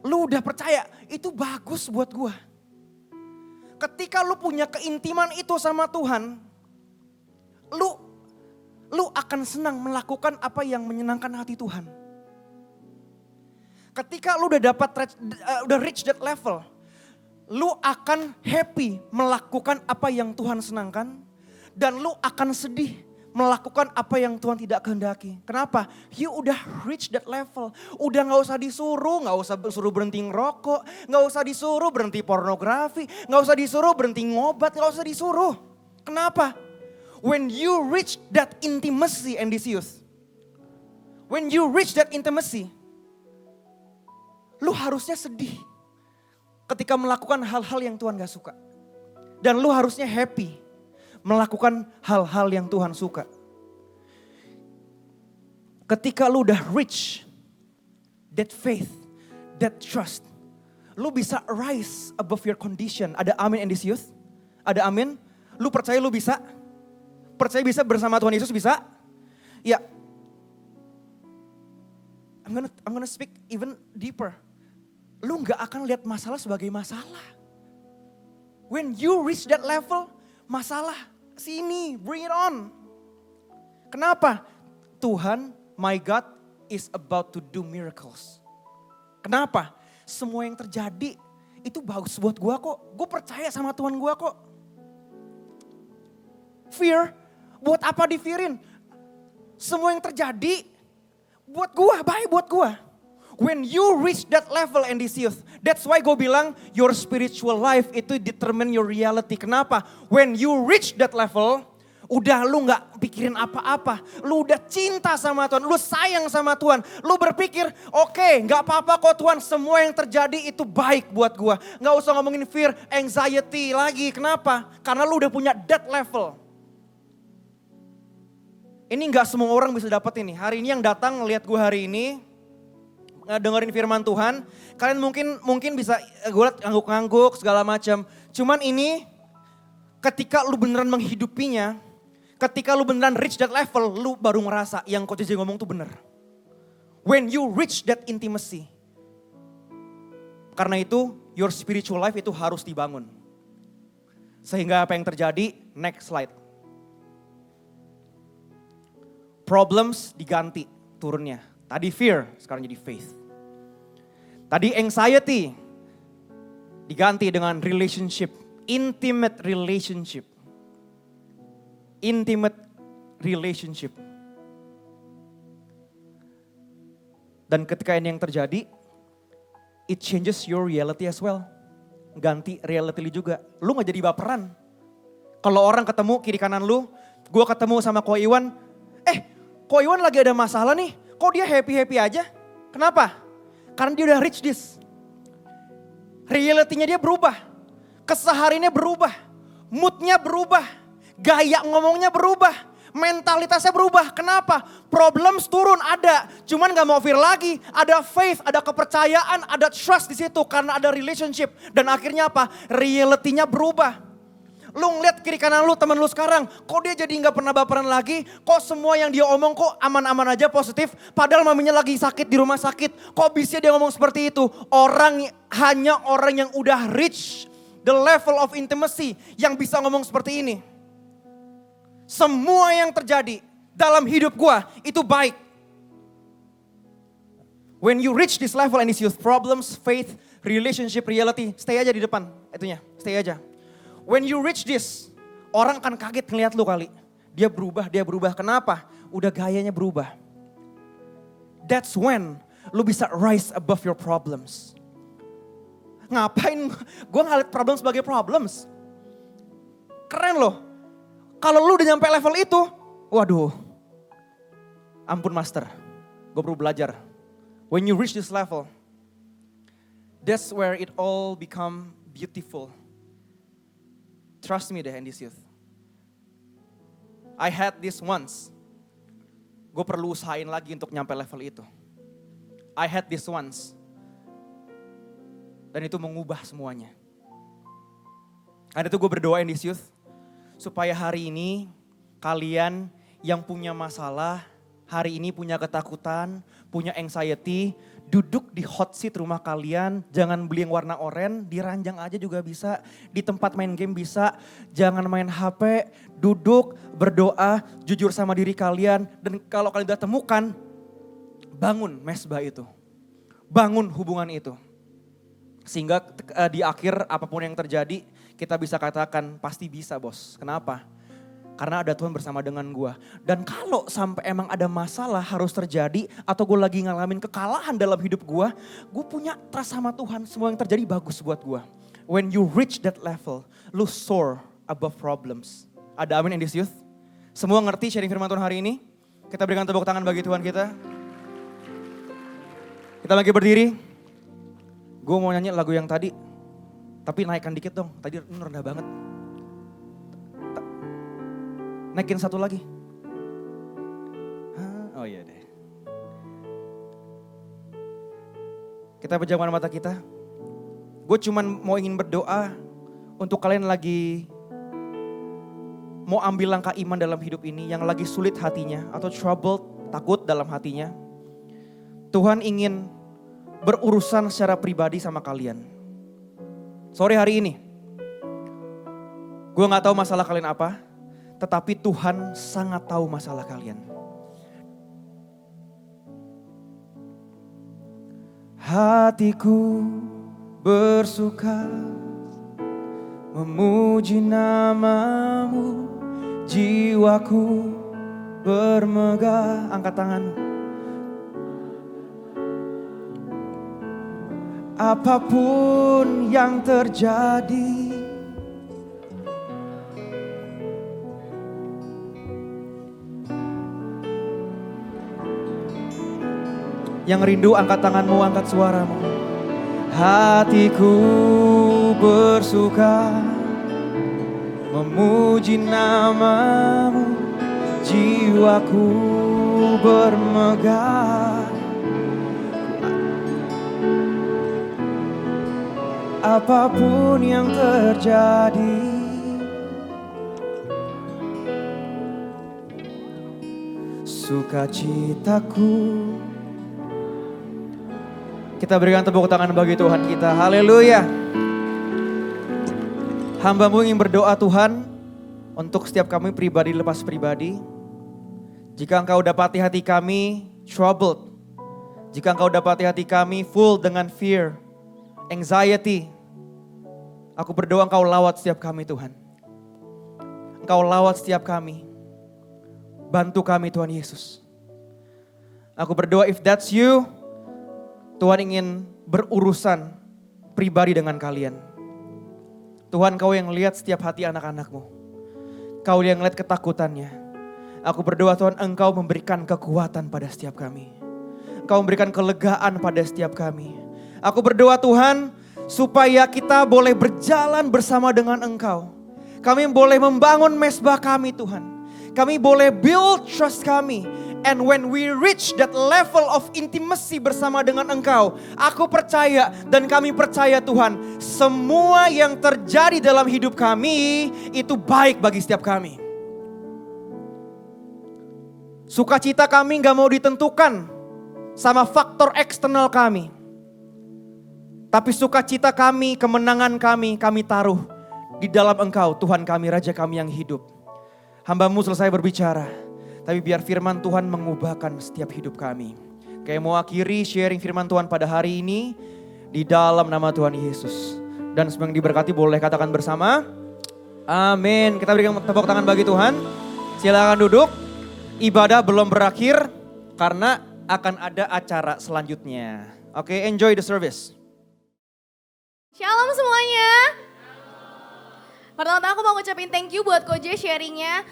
D: lu udah percaya itu bagus buat gua. Ketika lu punya keintiman itu sama Tuhan, lu akan senang melakukan apa yang menyenangkan hati Tuhan. Ketika lu udah reach that level, lu akan happy melakukan apa yang Tuhan senangkan, dan lu akan sedih melakukan apa yang Tuhan tidak kehendaki. Kenapa? You udah reach that level. Udah gak usah disuruh berhenti ngerokok, gak usah disuruh berhenti pornografi, gak usah disuruh berhenti ngobat, gak usah disuruh. Kenapa? When you reach that intimacy and this youth, when you reach that intimacy, lu harusnya sedih ketika melakukan hal-hal yang Tuhan gak suka. Dan lu harusnya happy melakukan hal-hal yang Tuhan suka. Ketika lu udah reach that faith, that trust, lu bisa rise above your condition. Ada amin in this youth? Ada amin? Lu percaya lu bisa? Percaya bisa bersama Tuhan Yesus bisa? Ya. I'm gonna speak even deeper. Lu gak akan lihat masalah sebagai masalah. When you reach that level, masalah sini, bring it on. Kenapa? Tuhan, my God is about to do miracles. Kenapa? Semua yang terjadi itu bagus buat gua kok. Gue percaya sama Tuhan gua kok. Fear, buat apa di-fearin? Semua yang terjadi buat gua, baik buat gua. When you reach that level and this youth, that's why gue bilang your spiritual life itu determine your reality. Kenapa? When you reach that level, udah lu gak pikirin apa-apa. Lu udah cinta sama Tuhan, lu sayang sama Tuhan. Lu berpikir, oke, gak apa-apa kok Tuhan, semua yang terjadi itu baik buat gue. Gak usah ngomongin fear, anxiety lagi. Kenapa? Karena lu udah punya that level. Ini gak semua orang bisa dapat ini. Hari ini yang datang ngeliat gue hari ini, dengerin firman Tuhan, kalian mungkin bisa gue liat ngangguk-ngangguk segala macam. Cuman ini ketika lu beneran menghidupinya, Ketika lu beneran reach that level, lu baru ngerasa yang Coach JJ ngomong tuh bener. When you reach that intimacy. Karena itu, your spiritual life itu harus dibangun. Sehingga apa yang terjadi, next slide. Problems diganti turunnya. Tadi fear, sekarang jadi faith. Tadi anxiety, diganti dengan relationship. Intimate relationship. Intimate relationship. Dan ketika ini yang terjadi, it changes your reality as well. Ganti reality lu juga. Lu gak jadi baperan. Kalau orang ketemu kiri kanan lu, gue ketemu sama Ko Iwan, Ko Iwan lagi ada masalah nih, kok dia happy-happy aja? Kenapa? Karena dia udah reach this. Realitinya dia berubah. Kesehariannya berubah. Moodnya berubah. Gaya ngomongnya berubah. Mentalitasnya berubah. Kenapa? Problems turun ada. Cuman gak mau fear lagi. Ada faith, ada kepercayaan, ada trust di situ. Karena ada relationship. Dan akhirnya apa? Realitinya berubah. Lu ngeliat kiri kanan lu, temen lu sekarang. Kok dia jadi gak pernah baperan lagi? Kok semua yang dia omong kok aman-aman aja positif? Padahal maminya lagi sakit di rumah sakit. Kok bisa dia ngomong seperti itu? Hanya orang yang udah reach the level of intimacy yang bisa ngomong seperti ini. Semua yang terjadi dalam hidup gua itu baik. When you reach this level and you problems, faith, relationship, reality, stay aja di depan itunya, stay aja. When you reach this, orang akan kaget ngeliat lu kali. Dia berubah. Kenapa? Udah gayanya berubah. That's when lu bisa rise above your problems. Ngapain gue ngeliat problem sebagai problems? Keren loh. Kalau lu udah nyampe level itu, waduh. Ampun master, gue perlu belajar. When you reach this level, that's where it all become beautiful. Trust me deh in this youth. I had this once. Gue perlu usahain lagi untuk nyampe level itu. I had this once. Dan itu mengubah semuanya. Karena itu gue berdoa in this youth. Supaya hari ini kalian yang punya masalah, hari ini punya ketakutan, punya anxiety, duduk di hot seat rumah kalian, jangan beli yang warna oranye, di ranjang aja juga bisa, di tempat main game bisa, jangan main HP, duduk, berdoa, jujur sama diri kalian, dan kalau kalian udah temukan, bangun mesbah itu, bangun hubungan itu. Sehingga di akhir apapun yang terjadi, kita bisa katakan pasti bisa bos. Kenapa? Karena ada Tuhan bersama dengan gue. Dan kalau sampai emang ada masalah harus terjadi atau gue lagi ngalamin kekalahan dalam hidup gue punya trust sama Tuhan. Semua yang terjadi bagus buat gue. When you reach that level, lu soar above problems. Ada amin in this youth? Semua ngerti sharing firman Tuhan hari ini? Kita berikan tepuk tangan bagi Tuhan kita. Kita lagi berdiri. Gue mau nyanyi lagu yang tadi. Tapi naikkan dikit dong, tadi rendah banget. Naikin satu lagi. Oh iya deh. Kita pejamkan mata kita. Gue cuman mau ingin berdoa untuk kalian lagi mau ambil langkah iman dalam hidup ini. Yang lagi sulit hatinya atau troubled, takut dalam hatinya. Tuhan ingin berurusan secara pribadi sama kalian. Sore hari ini, gue gak tahu masalah kalian apa, tetapi Tuhan sangat tahu masalah kalian. Hatiku bersuka memuji namamu, jiwaku bermegah. Angkat tangan. Apapun yang terjadi, yang rindu angkat tanganmu, angkat suaramu. Hatiku bersuka memuji namamu, jiwaku bermegah. Apapun yang terjadi, sukacitaku. Kita berikan tepuk tangan bagi Tuhan kita. Haleluya. Hamba-Mu ingin berdoa Tuhan untuk setiap kami pribadi lepas pribadi. Jika Engkau dapati hati kami troubled, jika Engkau dapati hati kami full dengan fear, anxiety, aku berdoa Engkau lawat setiap kami Tuhan. Engkau lawat setiap kami. Bantu kami Tuhan Yesus. Aku berdoa if that's you, Tuhan ingin berurusan pribadi dengan kalian. Tuhan, Kau yang lihat setiap hati anak-anak-Mu. Kau yang lihat ketakutannya. Aku berdoa Tuhan, Engkau memberikan kekuatan pada setiap kami. Engkau memberikan kelegaan pada setiap kami. Aku berdoa Tuhan, supaya kita boleh berjalan bersama dengan Engkau. Kami boleh membangun mesbah kami Tuhan. Kami boleh build trust kami. And when we reach that level of intimacy bersama dengan Engkau, aku percaya dan kami percaya Tuhan, semua yang terjadi dalam hidup kami itu baik bagi setiap kami. Sukacita kami gak mau ditentukan sama faktor eksternal kami. Tapi sukacita kami, kemenangan kami taruh di dalam Engkau, Tuhan kami, Raja kami yang hidup. Hamba-Mu selesai berbicara. Tapi biar firman Tuhan mengubahkan setiap hidup kami. Kayak mau akhiri sharing firman Tuhan pada hari ini di dalam nama Tuhan Yesus. Dan semua yang diberkati boleh katakan bersama. Amin. Kita berikan tepuk tangan bagi Tuhan. Silakan duduk. Ibadah belum berakhir karena akan ada acara selanjutnya. Oke, enjoy the service.
A: Shalom semuanya. Pertama-tama aku mau ngucapin thank you buat Ko J sharingnya.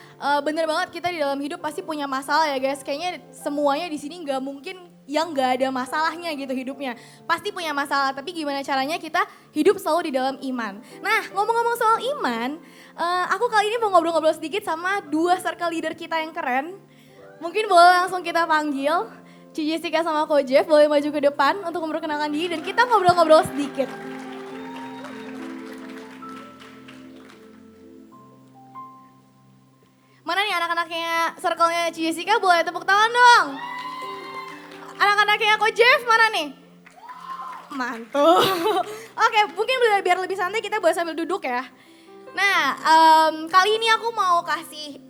A: Bener banget kita di dalam hidup pasti punya masalah ya guys. Kayaknya semuanya di sini nggak mungkin yang nggak ada masalahnya gitu hidupnya. Pasti punya masalah, tapi gimana caranya kita hidup selalu di dalam iman. Nah ngomong-ngomong soal iman, aku kali ini mau ngobrol-ngobrol sedikit sama dua circle leader kita yang keren. Mungkin boleh langsung kita panggil Ci Jessica sama Ko Jeff, boleh maju ke depan untuk memperkenalkan diri dan kita ngobrol-ngobrol sedikit. Mana nih anak-anaknya circle-nya Ci Jessica, boleh tepuk tangan dong. Anak-anaknya Ko Jeff mana nih? Mantul. Oke, mungkin biar lebih santai kita boleh sambil duduk ya. Nah, kali ini aku mau kasih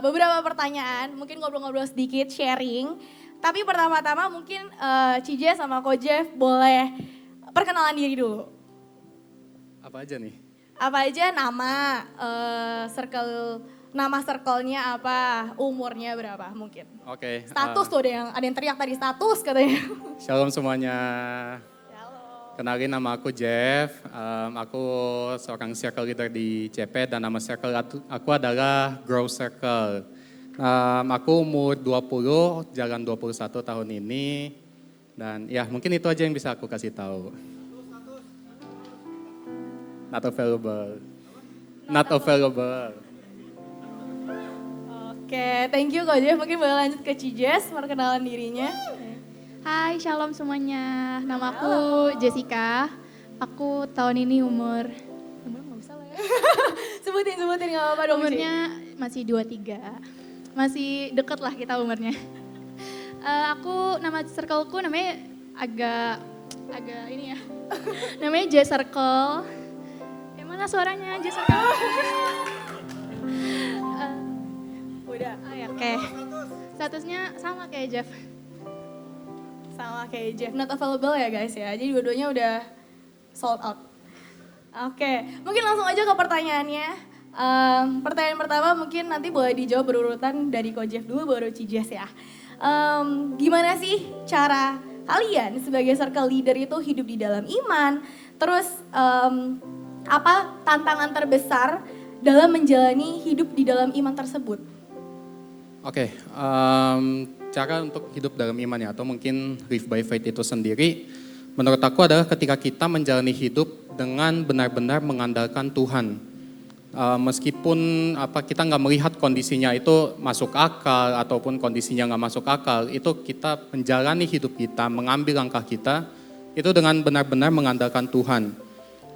A: beberapa pertanyaan, mungkin ngobrol-ngobrol sedikit, sharing. Tapi pertama-tama mungkin Ci Jess sama Ko Jeff boleh perkenalan diri dulu.
F: Apa aja nih?
A: Apa aja nama, nama circle-nya apa, umurnya berapa mungkin.
F: Oke.
A: Status tuh ada yang teriak tadi status katanya.
F: Shalom semuanya. Kenalin nama aku Jeff, aku seorang circle leader di CP dan nama circle aku adalah Grow Circle. Aku umur 20, jalan 21 tahun ini dan ya mungkin itu aja yang bisa aku kasih tahu. Not available. Not available.
A: Oke, thank you Ko Jeff. Mungkin boleh lanjut ke Ci Jess, perkenalan dirinya.
E: Hai, shalom semuanya. Nama aku Jessica. Aku tahun ini umur nggak bisa lah ya.
A: Sebutin gak apa-apa dong.
E: Umurnya masih 23. Masih deket lah kita umurnya. Nama circleku namanya agak ini ya. Namanya J Circle. Gimana suaranya J Circle?
A: Udah.
E: Oh ya, oke. Statusnya sama kayak Jeff.
A: Sama kayak Jeff, not available ya guys ya. Jadi dua-duanya udah sold out. Oke, mungkin langsung aja ke pertanyaannya. Pertanyaan pertama mungkin nanti boleh dijawab berurutan dari Ko Jeff dulu baru Ci Jess ya. Gimana sih cara kalian sebagai circle leader itu hidup di dalam iman? Terus apa tantangan terbesar dalam menjalani hidup di dalam iman tersebut?
F: Oke, cara untuk hidup dalam iman ya atau mungkin live by faith itu sendiri menurut aku adalah ketika kita menjalani hidup dengan benar-benar mengandalkan Tuhan. Meskipun kita nggak melihat kondisinya itu masuk akal ataupun kondisinya nggak masuk akal, itu kita menjalani hidup kita, mengambil langkah kita itu dengan benar-benar mengandalkan Tuhan.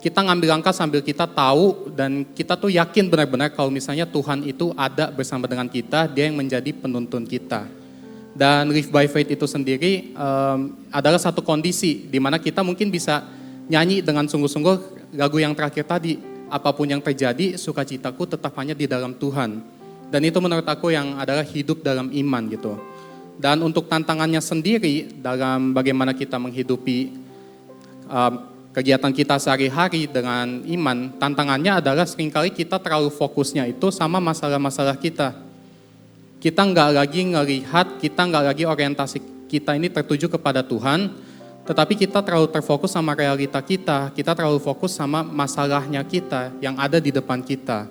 F: Kita ngambil langkah sambil kita tahu dan kita tuh yakin benar-benar kalau misalnya Tuhan itu ada bersama dengan kita, dia yang menjadi penuntun kita. Dan live by faith itu sendiri adalah satu kondisi di mana kita mungkin bisa nyanyi dengan sungguh-sungguh lagu yang terakhir tadi. Apapun yang terjadi, sukacitaku tetap hanya di dalam Tuhan. Dan itu menurut aku yang adalah hidup dalam iman gitu. Dan untuk tantangannya sendiri dalam bagaimana kita menghidupi kegiatan kita sehari-hari dengan iman, tantangannya adalah seringkali kita terlalu fokusnya itu sama masalah-masalah kita. Kita nggak lagi ngelihat, kita nggak lagi orientasi kita ini tertuju kepada Tuhan, tetapi kita terlalu terfokus sama realita kita terlalu fokus sama masalahnya kita yang ada di depan kita.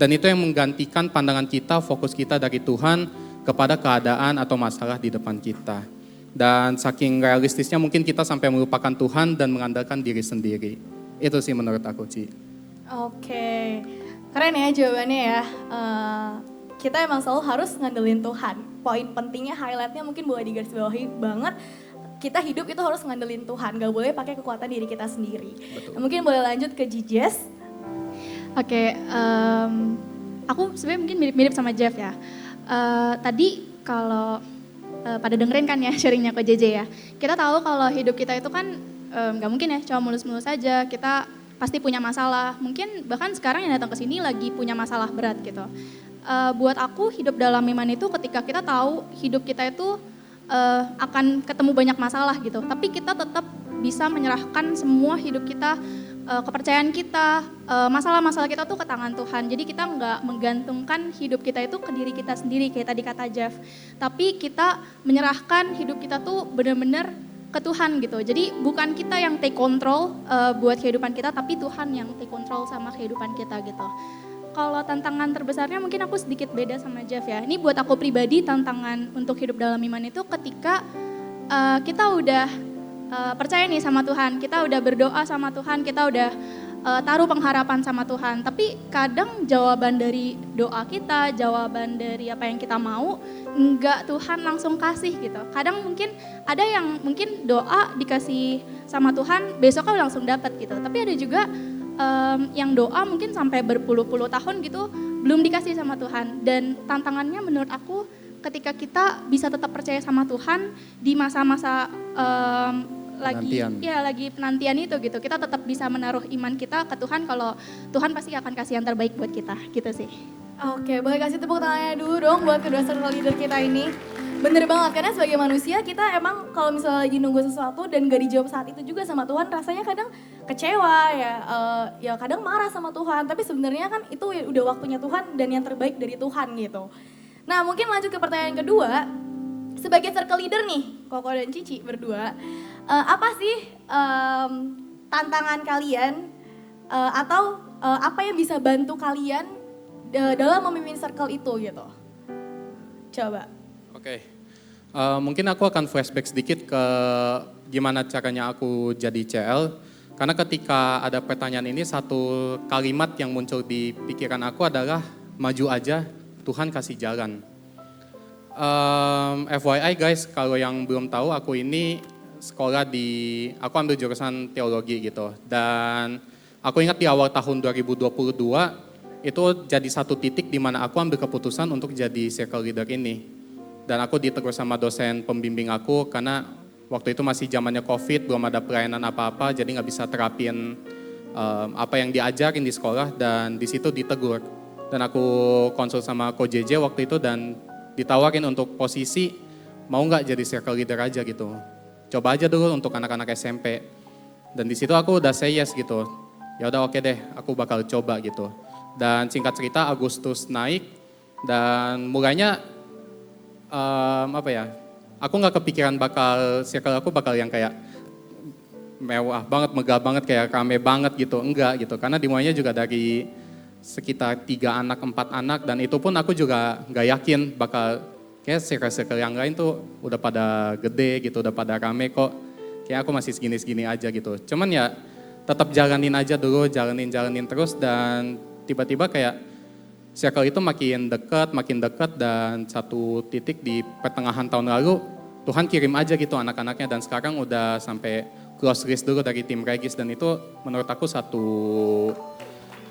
F: Dan itu yang menggantikan pandangan kita, fokus kita dari Tuhan kepada keadaan atau masalah di depan kita. Dan saking realistisnya mungkin kita sampai melupakan Tuhan dan mengandalkan diri sendiri. Itu sih menurut aku, Ci.
A: Oke, keren ya jawabannya ya. Kita emang selalu harus ngandelin Tuhan. Poin pentingnya, highlightnya mungkin boleh digarisbawahi banget. Kita hidup itu harus ngandelin Tuhan, gak boleh pakai kekuatan diri kita sendiri. Nah, mungkin boleh lanjut ke Jijes.
G: Oke, aku sebenarnya mungkin mirip-mirip sama Jeff ya. Tadi kalau pada dengerin kan ya sharingnya ke JJ ya. Kita tahu kalau hidup kita itu kan nggak mungkin ya cuma mulus-mulus saja. Kita pasti punya masalah. Mungkin bahkan sekarang yang datang ke sini lagi punya masalah berat gitu. Buat aku hidup dalam iman itu ketika kita tahu hidup kita itu akan ketemu banyak masalah gitu. Tapi kita tetap bisa menyerahkan semua hidup kita, kepercayaan kita, masalah-masalah kita tuh ke tangan Tuhan. Jadi kita nggak menggantungkan hidup kita itu ke diri kita sendiri kayak tadi kata Jeff. Tapi kita menyerahkan hidup kita tuh benar-benar ke Tuhan gitu. Jadi bukan kita yang take control buat kehidupan kita, tapi Tuhan yang take control sama kehidupan kita gitu. Kalau tantangan terbesarnya mungkin aku sedikit beda sama Jeff ya. Ini buat aku pribadi tantangan untuk hidup dalam iman itu ketika kita udah percaya nih sama Tuhan, kita udah berdoa sama Tuhan, kita udah taruh pengharapan sama Tuhan. Tapi kadang jawaban dari doa kita, jawaban dari apa yang kita mau, enggak Tuhan langsung kasih gitu. Kadang mungkin ada yang mungkin doa dikasih sama Tuhan, besoknya langsung dapat gitu. Tapi ada juga yang doa mungkin sampai berpuluh-puluh tahun gitu belum dikasih sama Tuhan. Dan tantangannya menurut aku ketika kita bisa tetap percaya sama Tuhan di masa-masa lagi penantian itu gitu, kita tetap bisa menaruh iman kita ke Tuhan kalau Tuhan pasti akan kasih yang terbaik buat kita gitu sih.
A: Oke, boleh kasih tepuk tangannya dulu dong buat kedua circle leader kita ini. Bener banget, karena sebagai manusia kita emang kalau misalnya lagi nunggu sesuatu dan gak dijawab saat itu juga sama Tuhan, rasanya kadang kecewa ya kadang marah sama Tuhan. Tapi sebenarnya kan itu udah waktunya Tuhan dan yang terbaik dari Tuhan gitu. Nah mungkin lanjut ke pertanyaan kedua, sebagai circle leader nih, Koko dan Cici berdua, apa sih tantangan kalian atau apa yang bisa bantu kalian dalam memimpin circle itu gitu? Coba.
F: Oke, mungkin aku akan flashback sedikit ke gimana caranya aku jadi CL. Karena ketika ada pertanyaan ini, satu kalimat yang muncul di pikiran aku adalah maju aja, Tuhan kasih jalan. FYI guys, kalau yang belum tahu, aku ini sekolah aku ambil jurusan teologi gitu. Dan aku ingat di awal tahun 2022, itu jadi satu titik di mana aku ambil keputusan untuk jadi circle leader ini. Dan aku ditegur sama dosen pembimbing aku karena waktu itu masih zamannya COVID, belum ada pelayanan apa-apa, jadi nggak bisa terapin apa yang diajarin di sekolah, dan di situ ditegur. Dan aku konsul sama Ko JJ waktu itu dan ditawarin untuk posisi mau nggak jadi circle leader aja gitu. Coba aja dulu untuk anak-anak SMP. Dan di situ aku udah say yes gitu. Ya udah oke deh, aku bakal coba gitu. Dan singkat cerita Agustus naik dan mulainya aku nggak kepikiran circle aku bakal yang kayak mewah banget, megah banget, kayak rame banget gitu, enggak gitu. Karena dimulainya juga dari sekitar 3 anak, 4 anak, dan itu pun aku juga nggak yakin bakal kayak circle-circle yang lain tuh udah pada gede gitu, udah pada rame kok. Kayak aku masih segini-segini aja gitu. Cuman ya tetap jalanin aja dulu, jalanin terus, dan tiba-tiba kayak circle itu makin dekat, dan satu titik di pertengahan tahun lalu Tuhan kirim aja gitu anak-anaknya, dan sekarang udah sampai close list dulu dari tim Regis, dan itu menurut aku satu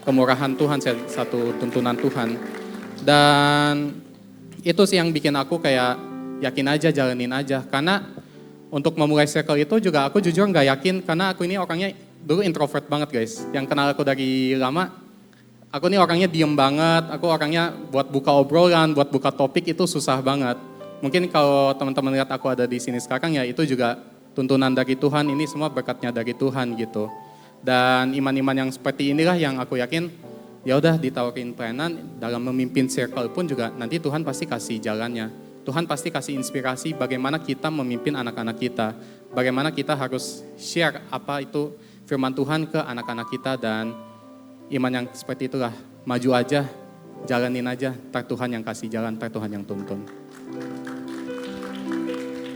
F: kemurahan Tuhan, satu tuntunan Tuhan. Dan itu sih yang bikin aku kayak yakin aja, jalanin aja. Karena untuk memulai circle itu juga aku jujur nggak yakin karena aku ini orangnya dulu introvert banget guys. Yang kenal aku dari lama, aku ini orangnya diem banget, aku orangnya buat buka obrolan, buat buka topik itu susah banget. Mungkin kalau teman-teman lihat aku ada di sini sekarang ya itu juga tuntunan dari Tuhan, ini semua berkatnya dari Tuhan gitu. Dan iman-iman yang seperti inilah yang aku yakin ya udah ditawarin pelayanan dalam memimpin circle pun juga nanti Tuhan pasti kasih jalannya. Tuhan pasti kasih inspirasi bagaimana kita memimpin anak-anak kita. Bagaimana kita harus share apa itu firman Tuhan ke anak-anak kita dan iman yang seperti itulah. Maju aja, jalanin aja, ntar Tuhan yang kasih jalan, ntar Tuhan yang tuntun.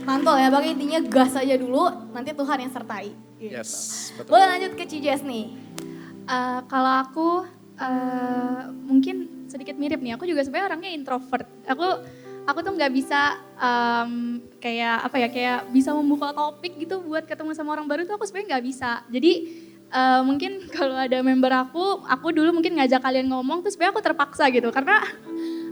A: Mantul ya, Bang, intinya gas aja dulu, nanti Tuhan yang sertai. Gitu.
F: Yes, betul.
A: Boleh lanjut ke Cijes nih.
G: Kalau aku mungkin sedikit mirip nih. Aku juga sebenarnya orangnya introvert. Aku tuh nggak bisa kayak bisa membuka topik gitu buat ketemu sama orang baru tuh aku sebenarnya nggak bisa. Jadi mungkin kalau ada member aku dulu mungkin ngajak kalian ngomong tuh sebenarnya aku terpaksa gitu karena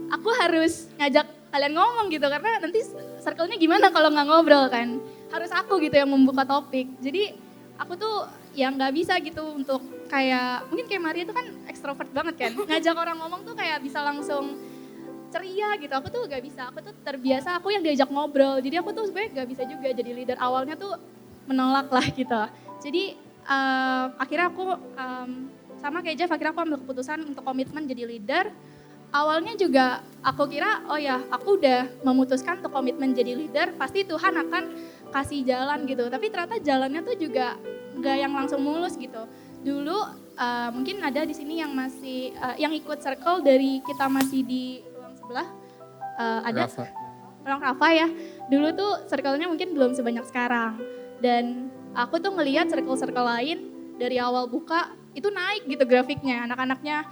G: aku harus ngajak kalian ngomong gitu karena nanti circle-nya gimana kalau nggak ngobrol kan. Harus aku gitu yang membuka topik. Jadi aku tuh ya nggak bisa gitu untuk kayak mungkin kayak Maria itu kan ekstrovert banget kan. Ngajak orang ngomong tuh kayak bisa langsung ceria gitu. Aku tuh gak bisa. Aku tuh terbiasa aku yang diajak ngobrol. Jadi aku tuh sebenarnya gak bisa juga jadi leader. Awalnya tuh menolak lah gitu. Jadi akhirnya aku sama kayak Jeff akhirnya aku ambil keputusan untuk komitmen jadi leader. Awalnya juga aku kira oh ya aku udah memutuskan untuk komitmen jadi leader. Pasti Tuhan akan kasih jalan gitu. Tapi ternyata jalannya tuh juga gak yang langsung mulus gitu. Dulu mungkin ada di sini yang masih yang ikut circle dari kita masih di ruang sebelah ada
F: Rafa.
G: orang Rafa ya. Dulu tuh circle-nya mungkin belum sebanyak sekarang. Dan aku tuh ngelihat circle-circle lain dari awal buka itu naik gitu grafiknya. Anak-anaknya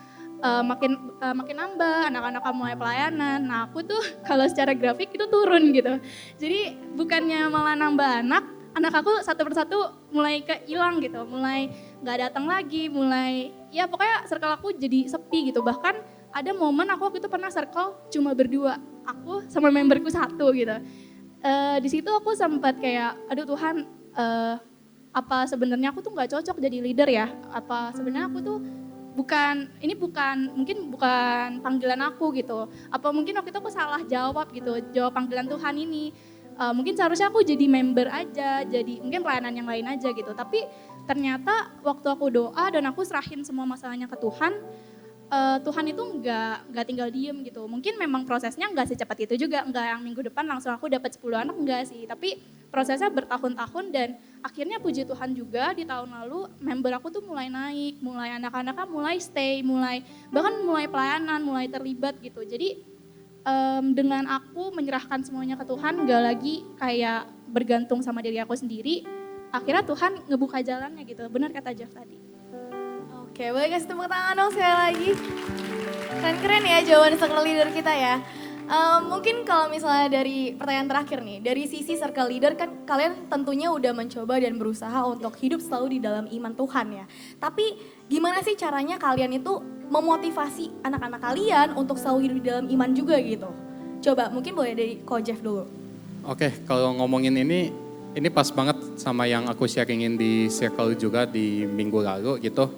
G: makin nambah, anak-anak mulai pelayanan. Nah aku tuh kalau secara grafik itu turun gitu. Jadi bukannya malah nambah anak aku satu persatu mulai hilang gitu, mulai nggak datang lagi, mulai ya pokoknya circle aku jadi sepi gitu. Bahkan ada momen aku waktu itu pernah circle cuma berdua, aku sama memberku satu gitu. Di situ aku sempat kayak, aduh Tuhan, apa sebenarnya aku tuh nggak cocok jadi leader ya? Apa sebenarnya aku tuh mungkin bukan panggilan aku gitu. Apa mungkin waktu itu aku salah jawab gitu, jawab panggilan Tuhan ini. Mungkin seharusnya aku jadi member aja, jadi mungkin pelayanan yang lain aja gitu. Tapi ternyata waktu aku doa dan aku serahin semua masalahnya ke Tuhan, Tuhan itu nggak tinggal diem gitu. Mungkin memang prosesnya nggak secepat itu juga, nggak yang minggu depan langsung aku dapat 10 anak, enggak sih. Tapi prosesnya bertahun-tahun dan akhirnya puji Tuhan juga di tahun lalu member aku tuh mulai naik, mulai anak-anaknya mulai stay, bahkan mulai pelayanan, mulai terlibat gitu. Jadi dengan aku menyerahkan semuanya ke Tuhan, nggak lagi kayak bergantung sama diri aku sendiri, akhirnya Tuhan ngebuka jalannya gitu. Benar kata Jeff tadi.
A: Oke, boleh kasih tepuk tangan dong sekali lagi. Keren-keren ya jawaban circle leader kita ya. Mungkin kalau misalnya dari pertanyaan terakhir nih, dari sisi circle leader kan kalian tentunya udah mencoba dan berusaha untuk hidup selalu di dalam iman Tuhan ya. Tapi gimana sih caranya kalian itu memotivasi anak-anak kalian untuk selalu hidup di dalam iman juga gitu? Coba mungkin boleh dari Ko Jeff dulu.
F: Oke, kalau ngomongin ini pas banget sama yang aku sharingin di circle juga di minggu lalu gitu.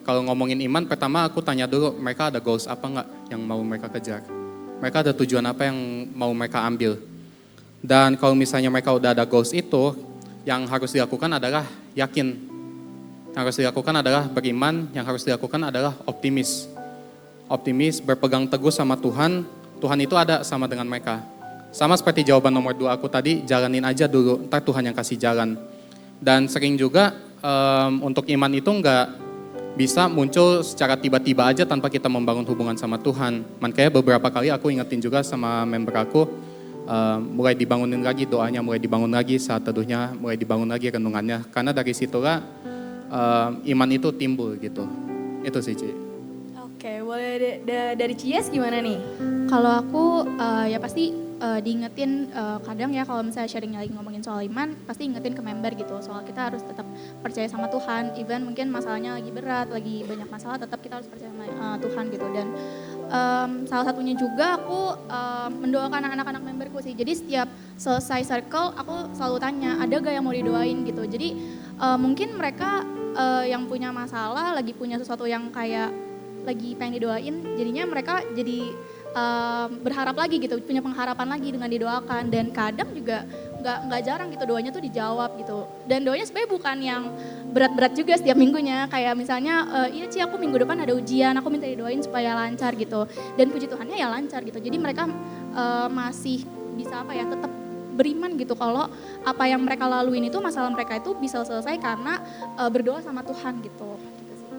F: Kalau ngomongin iman, pertama aku tanya dulu mereka ada goals apa enggak yang mau mereka kejar. Mereka ada tujuan apa yang mau mereka ambil. Dan kalau misalnya mereka udah ada goals itu, yang harus dilakukan adalah yakin. Yang harus dilakukan adalah beriman, yang harus dilakukan adalah optimis. Optimis, berpegang teguh sama Tuhan, Tuhan itu ada sama dengan mereka. Sama seperti jawaban nomor 2 aku tadi, jalanin aja dulu, ntar Tuhan yang kasih jalan. Dan sering juga untuk iman itu nggak bisa muncul secara tiba-tiba aja tanpa kita membangun hubungan sama Tuhan. Makanya beberapa kali aku ingetin juga sama member aku, mulai dibangunin lagi doanya, mulai dibangun lagi saat teduhnya, mulai dibangun lagi renungannya. Karena dari situlah iman itu timbul gitu. Itu sih Ci.
A: Oke, boleh dari Cies gimana nih?
G: Kalau aku ya pasti diingetin kadang ya kalau misalnya sharing lagi ngomongin soal iman, pasti ingetin ke member gitu. Soal kita harus tetap percaya sama Tuhan, even mungkin masalahnya lagi berat, lagi banyak masalah, tetap kita harus percaya sama Tuhan gitu. Dan salah satunya juga aku mendoakan anak-anak memberku sih. Jadi setiap selesai circle aku selalu tanya, ada gak yang mau didoain gitu. Jadi mungkin mereka yang punya masalah, lagi punya sesuatu yang kayak lagi pengen didoain, jadinya mereka jadi berharap lagi gitu, punya pengharapan lagi dengan didoakan. Dan kadang juga nggak jarang gitu doanya tuh dijawab gitu. Dan doanya sebenarnya bukan yang berat-berat juga setiap minggunya, kayak misalnya iya Ci aku minggu depan ada ujian, aku minta didoain supaya lancar gitu. Dan puji Tuhannya ya lancar gitu. Jadi mereka masih bisa apa ya, tetap beriman gitu kalau apa yang mereka laluin itu, masalah mereka itu bisa selesai karena berdoa sama Tuhan gitu. Gitu sih.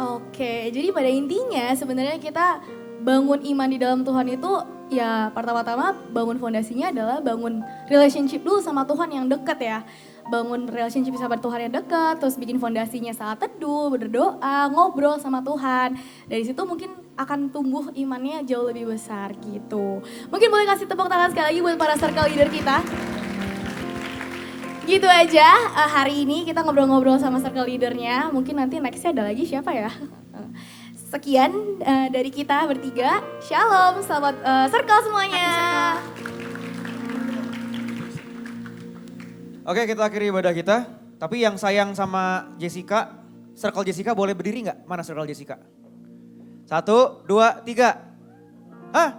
A: Oke, jadi pada intinya sebenarnya kita bangun iman di dalam Tuhan itu ya pertama-tama bangun fondasinya adalah bangun relationship dulu sama Tuhan yang dekat ya. Bangun relationship sama Tuhan yang dekat, terus bikin fondasinya saat teduh, berdoa, ngobrol sama Tuhan. Dari situ mungkin akan tumbuh imannya jauh lebih besar gitu. Mungkin boleh kasih tepuk tangan sekali lagi buat para circle leader kita. Gitu aja hari ini kita ngobrol-ngobrol sama circle leadernya. Mungkin nanti nextnya ada lagi siapa ya? Sekian dari kita bertiga. Shalom, selamat circle semuanya.
D: Oke, kita akhiri ibadah kita. Tapi yang sayang sama Jessica, circle Jessica boleh berdiri nggak? Mana circle Jessica? 1, 2, 3. Hah?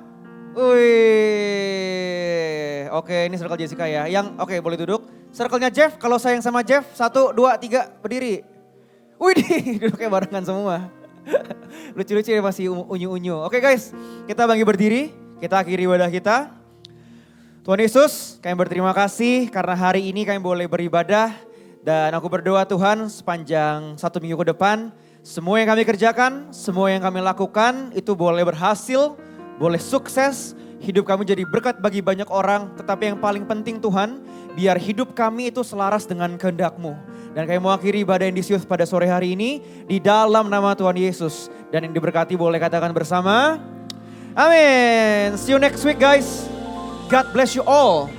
D: Wih. Oke, ini circle Jessica ya. Yang oke, boleh duduk. Circle-nya Jeff, kalau sayang sama Jeff, 1, 2, 3, berdiri. Wih, duduknya barengan semua. Lucu-lucu ya, masih unyu-unyu. Oke guys, kita bangkit berdiri, kita akhiri ibadah kita. Tuhan Yesus, kami berterima kasih karena hari ini kami boleh beribadah. Dan aku berdoa Tuhan sepanjang 1 minggu ke depan, semua yang kami kerjakan, semua yang kami lakukan itu boleh berhasil, boleh sukses. Hidup kami jadi berkat bagi banyak orang, tetapi yang paling penting Tuhan, biar hidup kami itu selaras dengan kehendak-Mu. Dan kami mau akhiri ibadah Endisius pada sore hari ini di dalam nama Tuhan Yesus. Dan yang diberkati boleh katakan bersama, amin. See you next week guys. God bless you all.